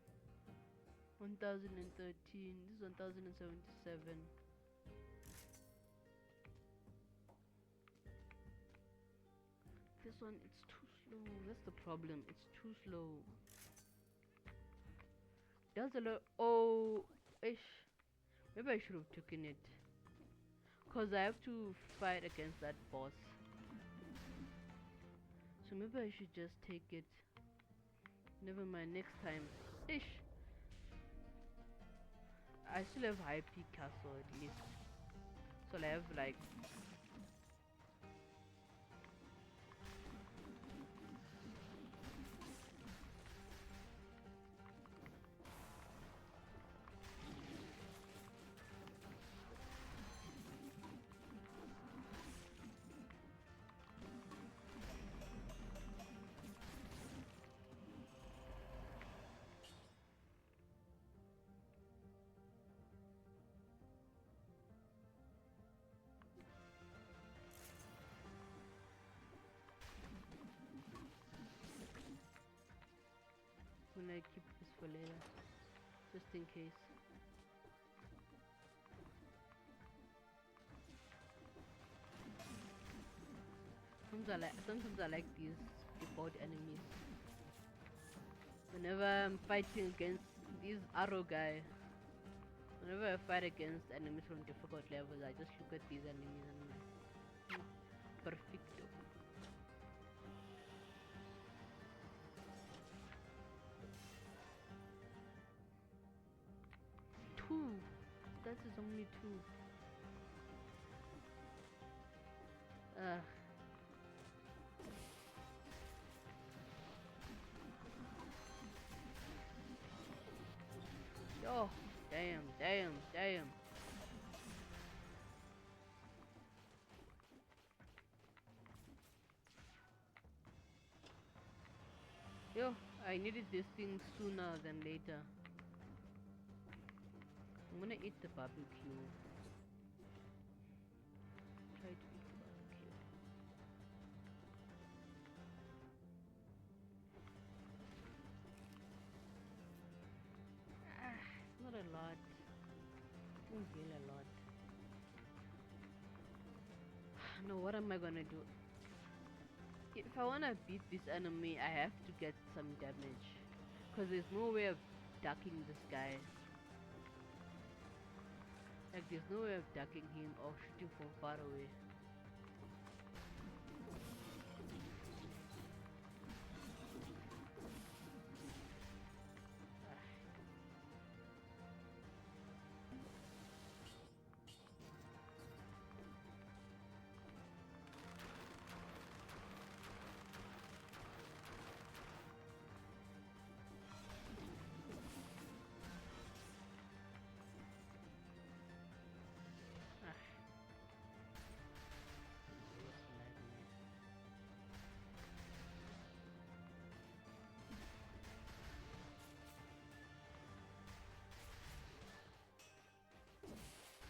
S1: 1013. This is 1077. This one, it's too slow. That's the problem. It's too slow. Does a lot. Oh, ish. Maybe I should have taken it. Cause I have to fight against that boss. So maybe I should just take it. Never mind. Next time. Ish. I still have High Peak Castle at least. So I have like. When I keep this for later, just in case. Sometimes I like these default enemies. Whenever I'm fighting against these arrow guy, whenever I fight against enemies from difficult levels, I just look at these enemies and I'm like, perfecto. Two. That is only two. Yo, damn. Yo, I needed this thing sooner than later. I'm gonna eat the barbecue. Try to eat the barbecue. Not a lot. Don't heal a lot. No, what am I gonna do? If I wanna beat this enemy, I have to get some damage. Cause there's no way of ducking this guy. Like there's no way of ducking him or shooting from far away.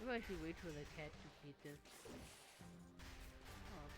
S1: Maybe I should wait for the cat to beat this. Oh.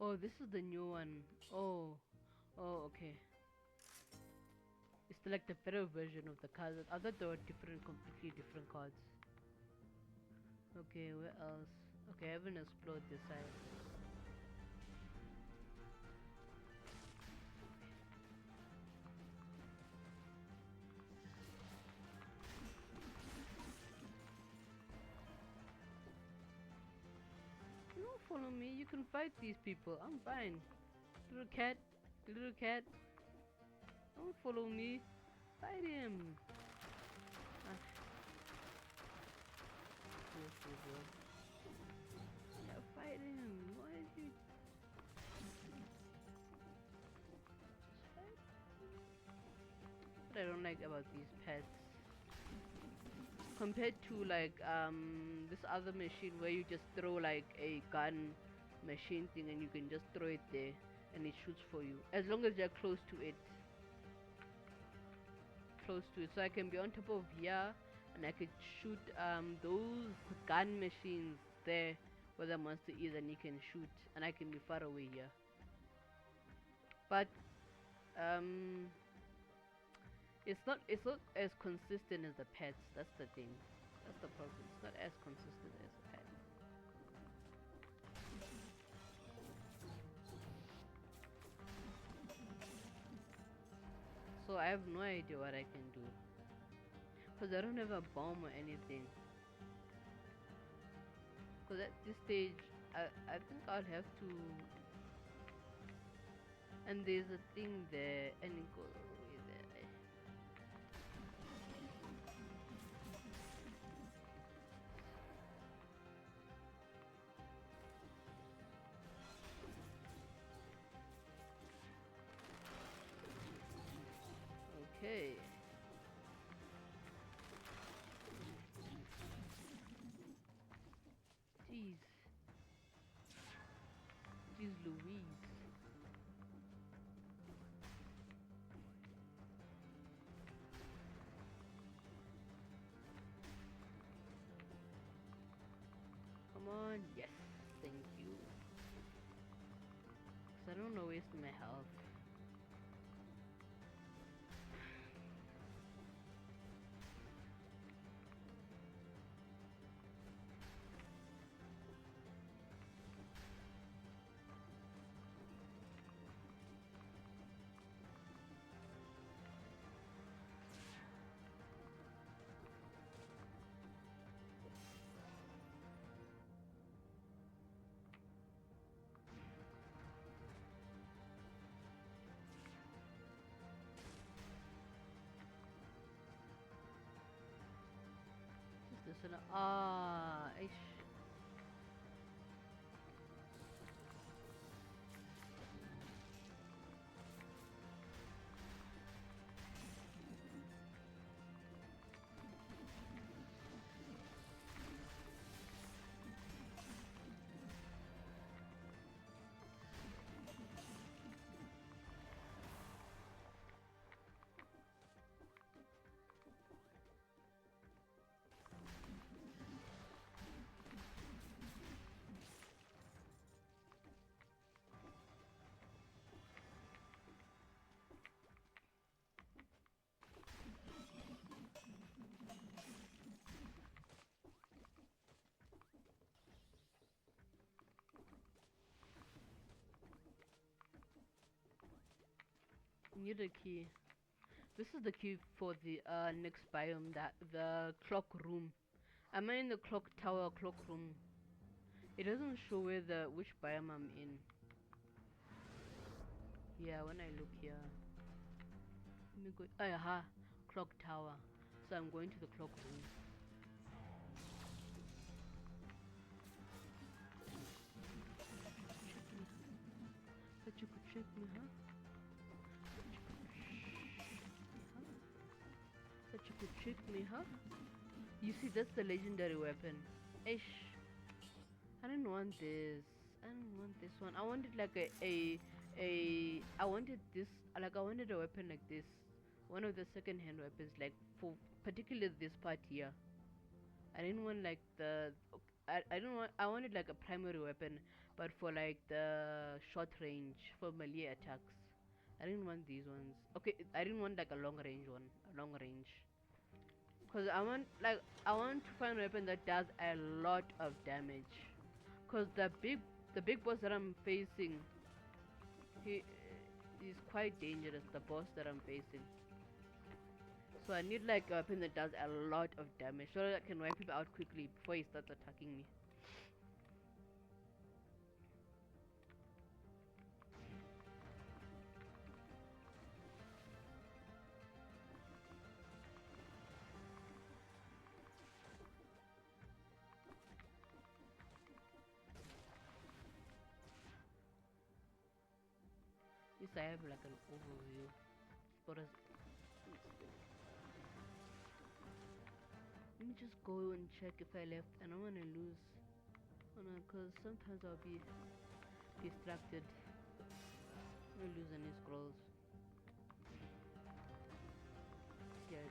S1: Oh, this is the new one. Oh, oh, okay. It's like the better version of the cards. I thought they were different, completely different cards. Okay, where else? Okay, I haven't explored this side. Don't follow me. You can fight these people. I'm fine. Little cat, little cat. Don't follow me. Fight him. Ah, cool. Yeah, fight him. Why did you fight? What I don't like about these pets, compared to like this other machine where you just throw like a gun machine thing and you can just throw it there and it shoots for you as long as you're close to it, so I can be on top of here and I could shoot those gun machines there where the monster is, and you can shoot and I can be far away here. But um it's not as consistent as the pets. That's the thing. That's the problem. It's not as consistent as the pet. So I have no idea what I can do because I don't have a bomb or anything. Because at this stage, I think I'll have to. And there's a thing there, and it goes all the way there. Okay. Jeez. Jeez Louise. Come on. Yes. Thank you. Because I don't want to waste my health. Just this one. Ah. Ish. Need a key. This is the key for the next biome, that the clock room. Am I in the clock tower, clock room? It doesn't show where the which biome I'm in. Yeah, when I look here, let me go. Aha, clock tower. So I'm going to the clock room. But you could check me, huh? But you could trick me, huh? You see, that's the legendary weapon. Ish. I didn't want this. I didn't want this one. I wanted like I wanted this, like I wanted a weapon like this. One of the second hand weapons, like for particularly this part here. I didn't want like I didn't want, I wanted like a primary weapon, but for like the short range for melee attacks. I didn't want these ones. Okay, I didn't want like a long range one, a long range. Cause I want to find a weapon that does a lot of damage. Cause the big boss that I'm facing, he is quite dangerous. The boss that I'm facing. So I need like a weapon that does a lot of damage so that I can wipe him out quickly before he starts attacking me. Yes, I have like an overview. But let me just go and check if I left. I don't want to lose. Oh no, cause sometimes I'll be distracted. I lose any scrolls. Yeah,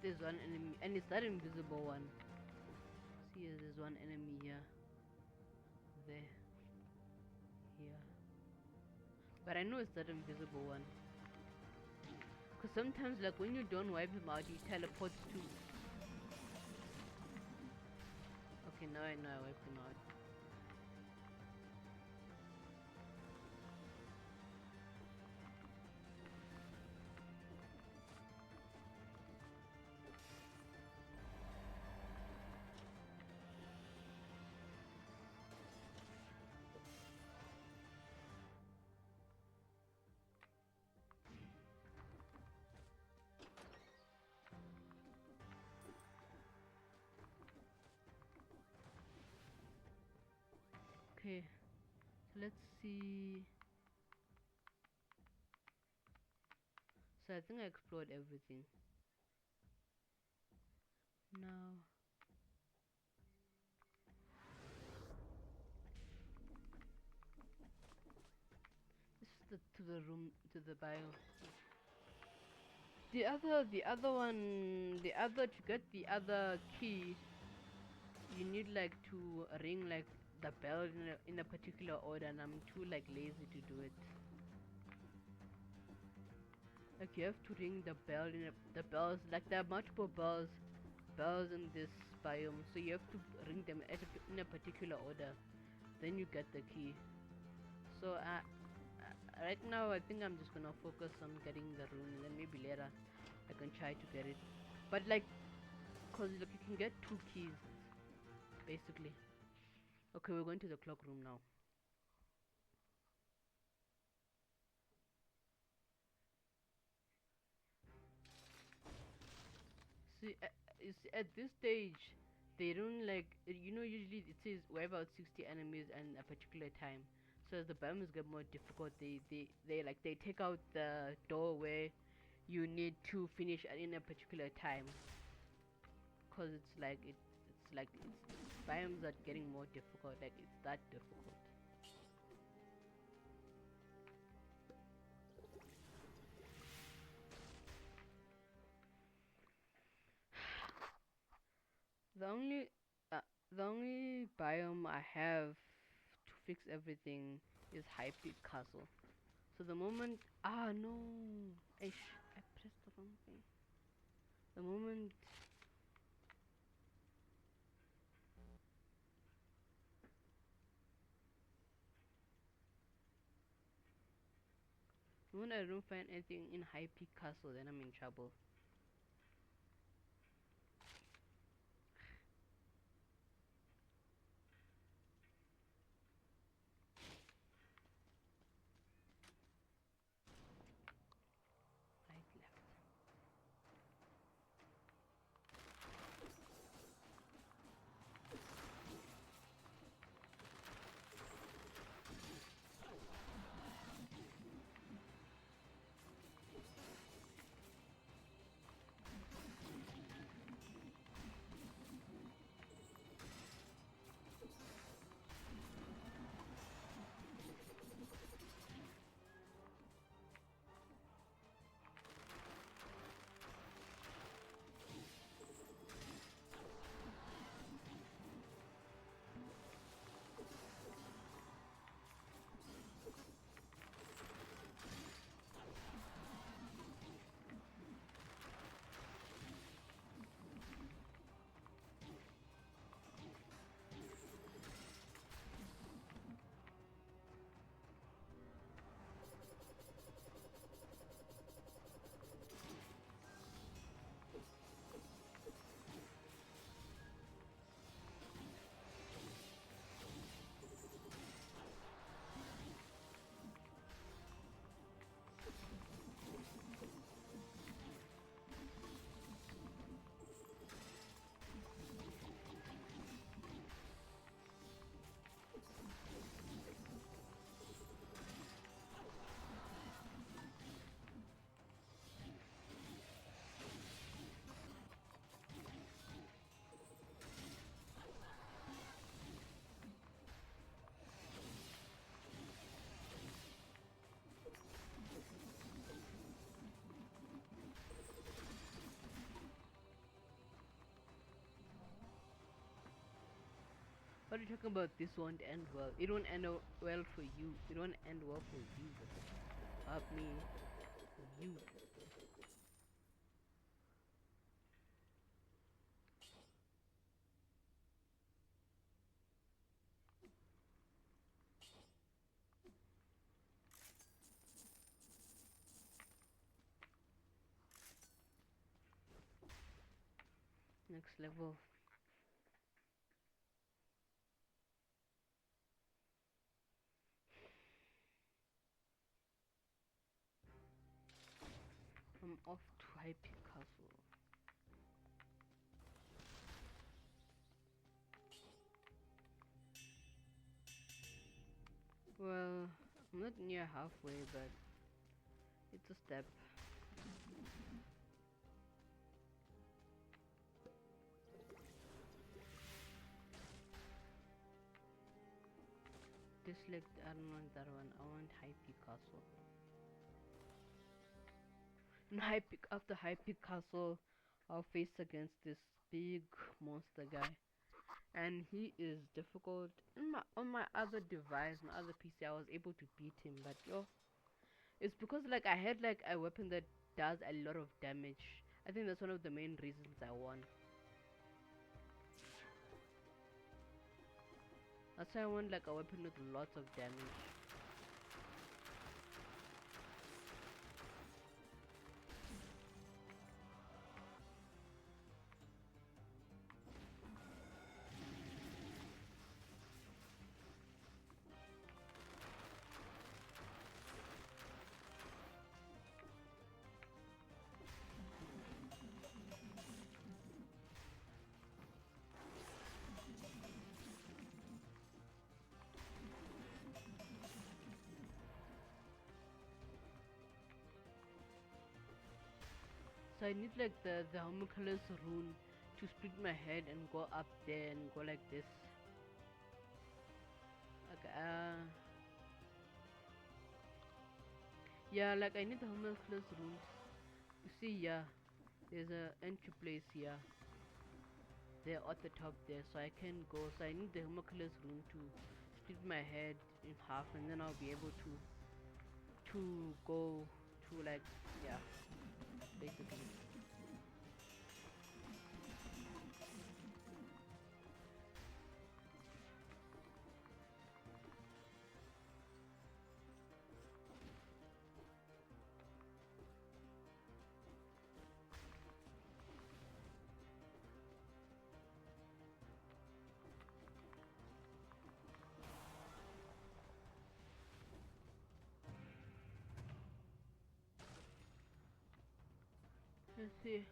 S1: there's one enemy, and it's that invisible one. See, there's one enemy here, there, here. But I know it's that invisible one. Cause sometimes, like when you don't wipe him out, he teleports too. Okay, now I know I wiped him out. Okay, so let's see. So I think I explored everything. Now, this is to the room, to the bio. To get the other key, you need like to ring like the bell in a particular order, and I'm too like lazy to do it. Like you have to ring the bell the bells, like there are multiple bells in this biome, so you have to ring them in a particular order. Then you get the key. So right now I think I'm just gonna focus on getting the rune, and then maybe later I can try to get it. But like, cause look, you can get two keys basically. Okay, we're going to the clock room now. See, at this stage, they don't like, usually it says we have about 60 enemies and a particular time. So as the biomes get more difficult, they take out the door where you need to finish in a particular time. Cause biomes are getting more difficult. Like it's that difficult. The only, uh, the only biome I have to fix everything is High Peak Castle. So the moment no, I pressed the wrong thing. The moment when I don't find anything in High Peak Castle, then I'm in trouble. Right, left. What are you talking about? This won't end well. It won't end well for you. It won't end well for you. Help me. You. Next level. I'm off to High Peak Castle. Well, I'm not near halfway, but it's a step. Dislike, I don't want that one. I want High Peak Castle. In after High Peak Castle, I'll face against this big monster guy, and he is difficult. On my other device, my other PC, I was able to beat him, but yo, it's because like I had like a weapon that does a lot of damage. I think that's one of the main reasons I won. That's why I want like a weapon with lots of damage. So I need like the homunculus rune to split my head and go up there and go like this. Okay, yeah, like I need the homunculus rune. You see, yeah, there's a entry place here. There at the top there, so I can go. So I need the homunculus rune to split my head in half, and then I'll be able to go to, like, yeah, basically. Let's see.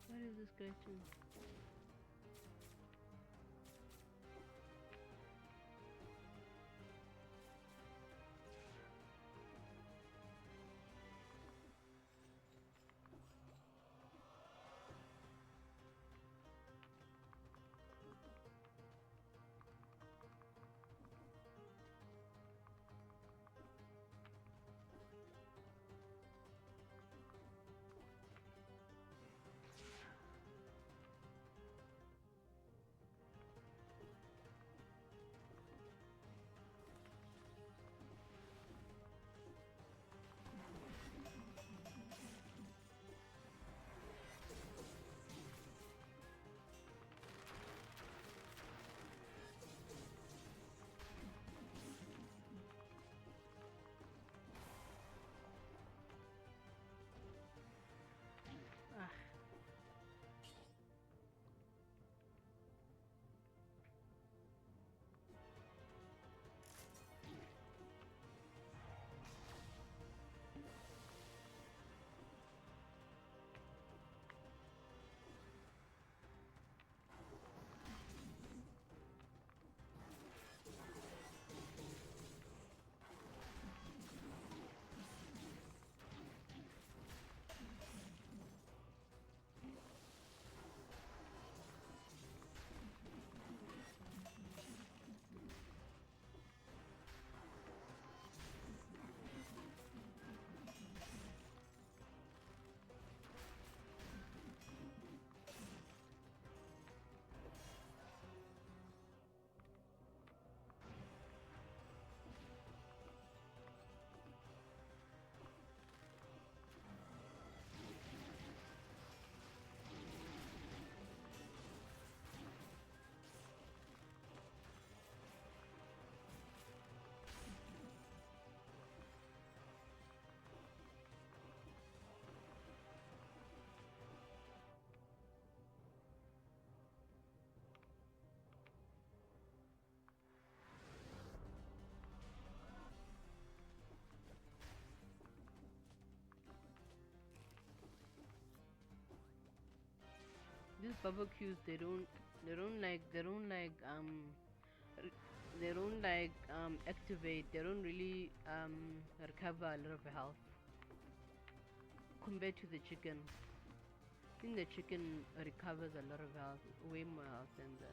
S1: What is this guy too? Ah, these barbecues, r- they don't like activate. They don't really recover a lot of health compared to the chicken. I think the chicken recovers a lot of health, way more health than the.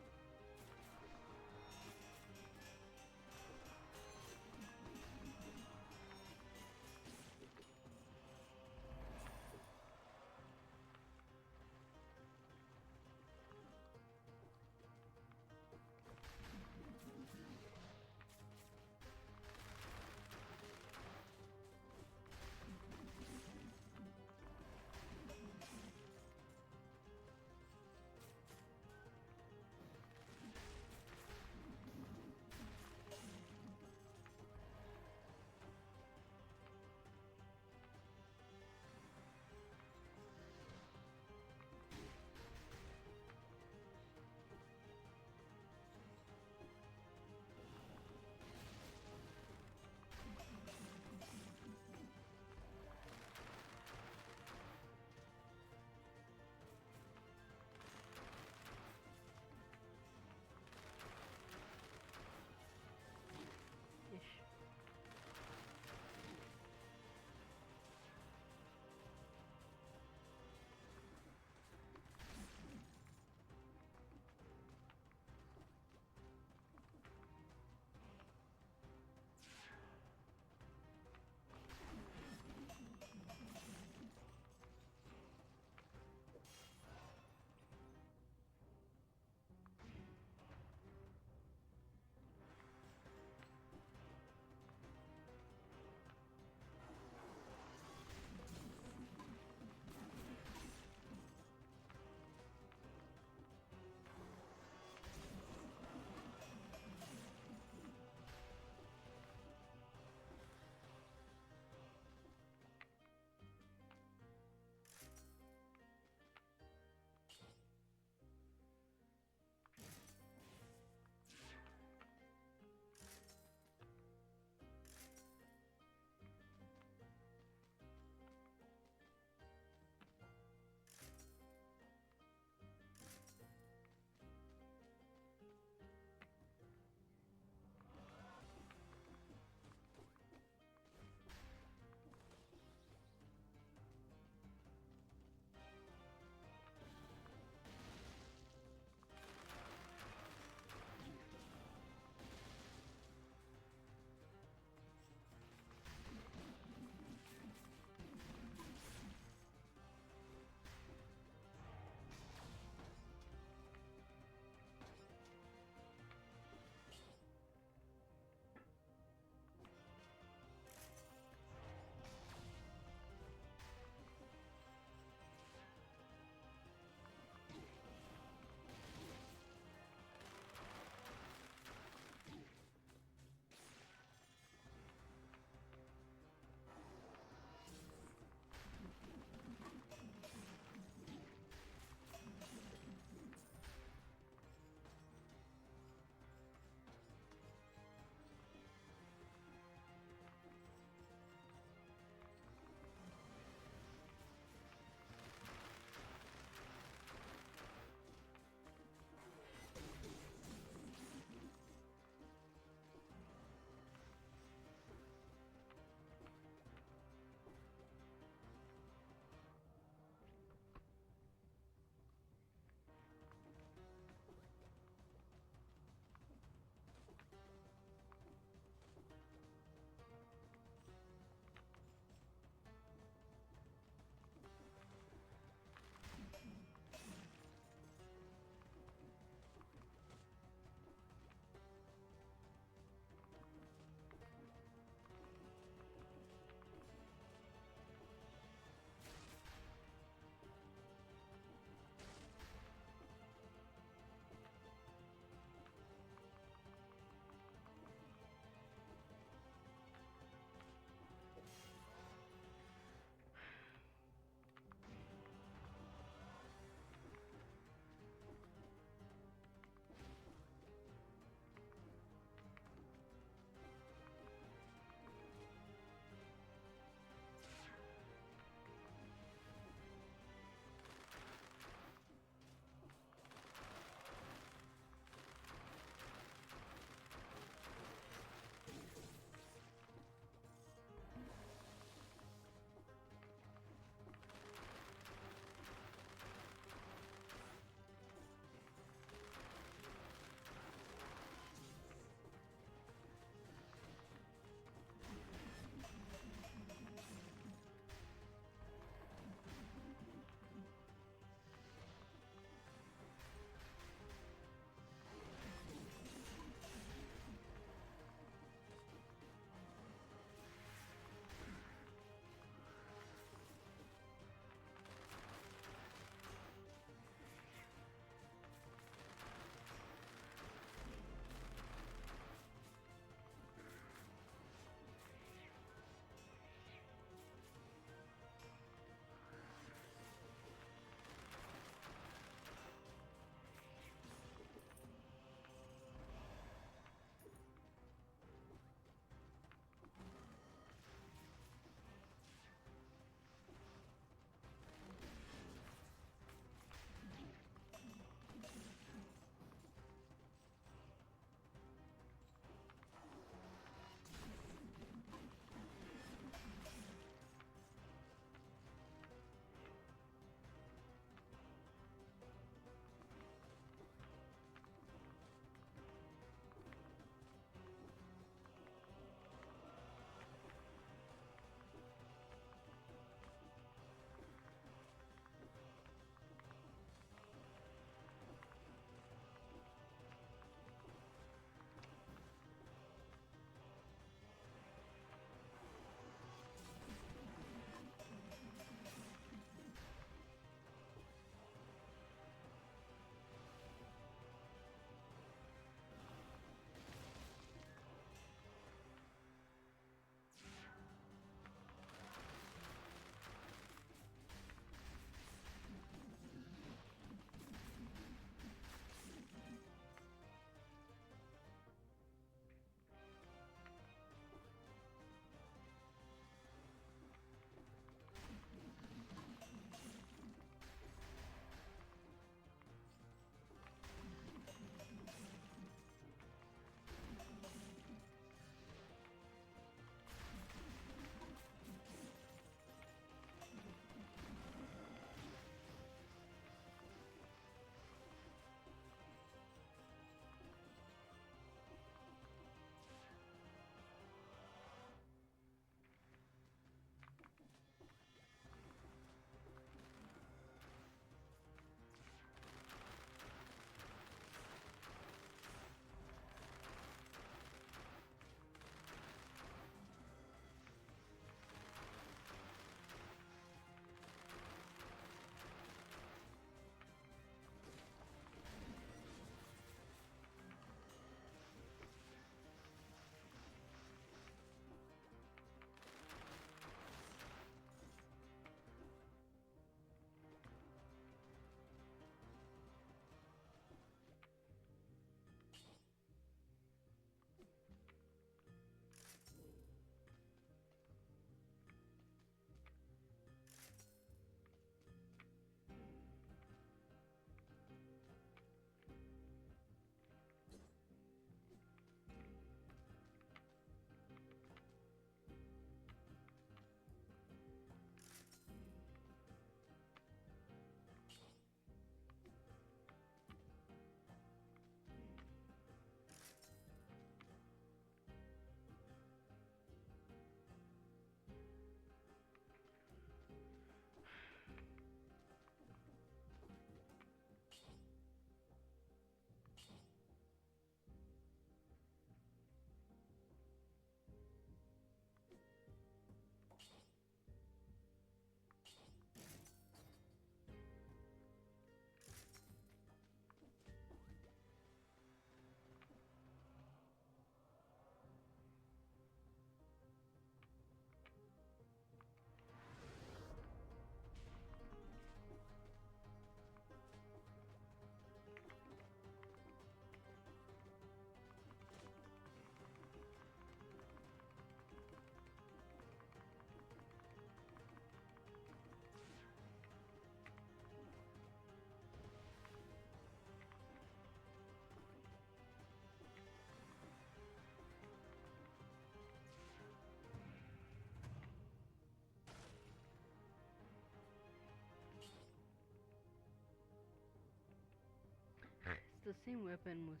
S1: the same weapon,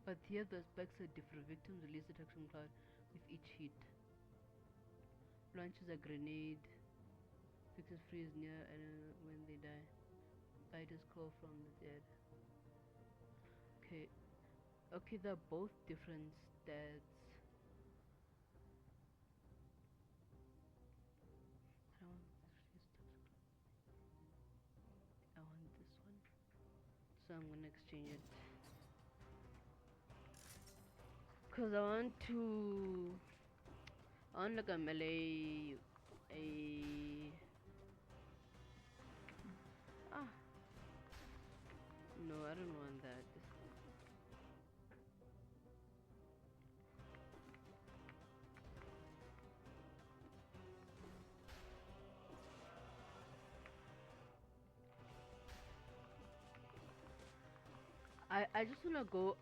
S1: but here the specs are different. Victims release detection cloud with each hit. Launches a grenade. Victims freeze near and when they die. Fighters call from the dead. Okay. Okay, they're both different stats. I want this one. So I'm gonna exchange it. Cause I want like a melee, no, I don't want that. I just wanna go,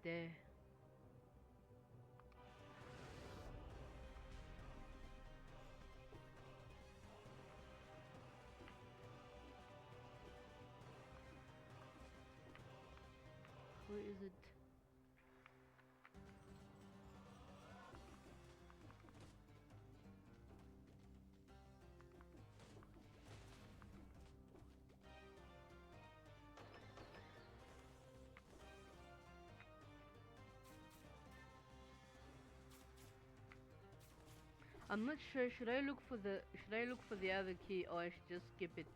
S1: there. Where is it? I'm not sure. Should I look for the other key, or I should just skip it?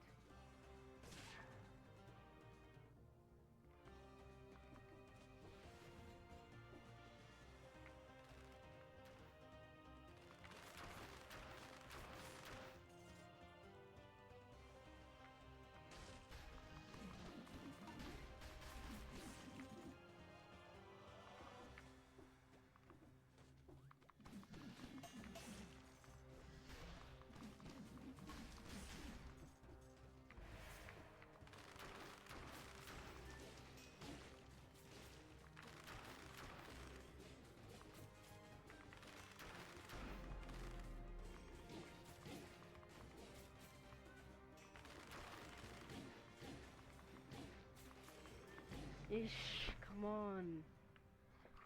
S1: Ish, come on.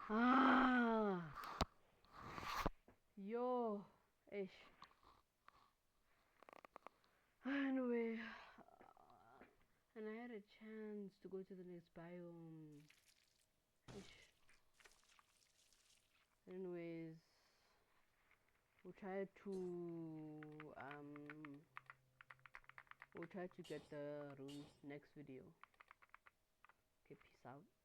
S1: Ah, yo, ish. Anyway, and I had a chance to go to the next biome. Ish. Anyways, we'll try to get the runes next video. Okay, peace out.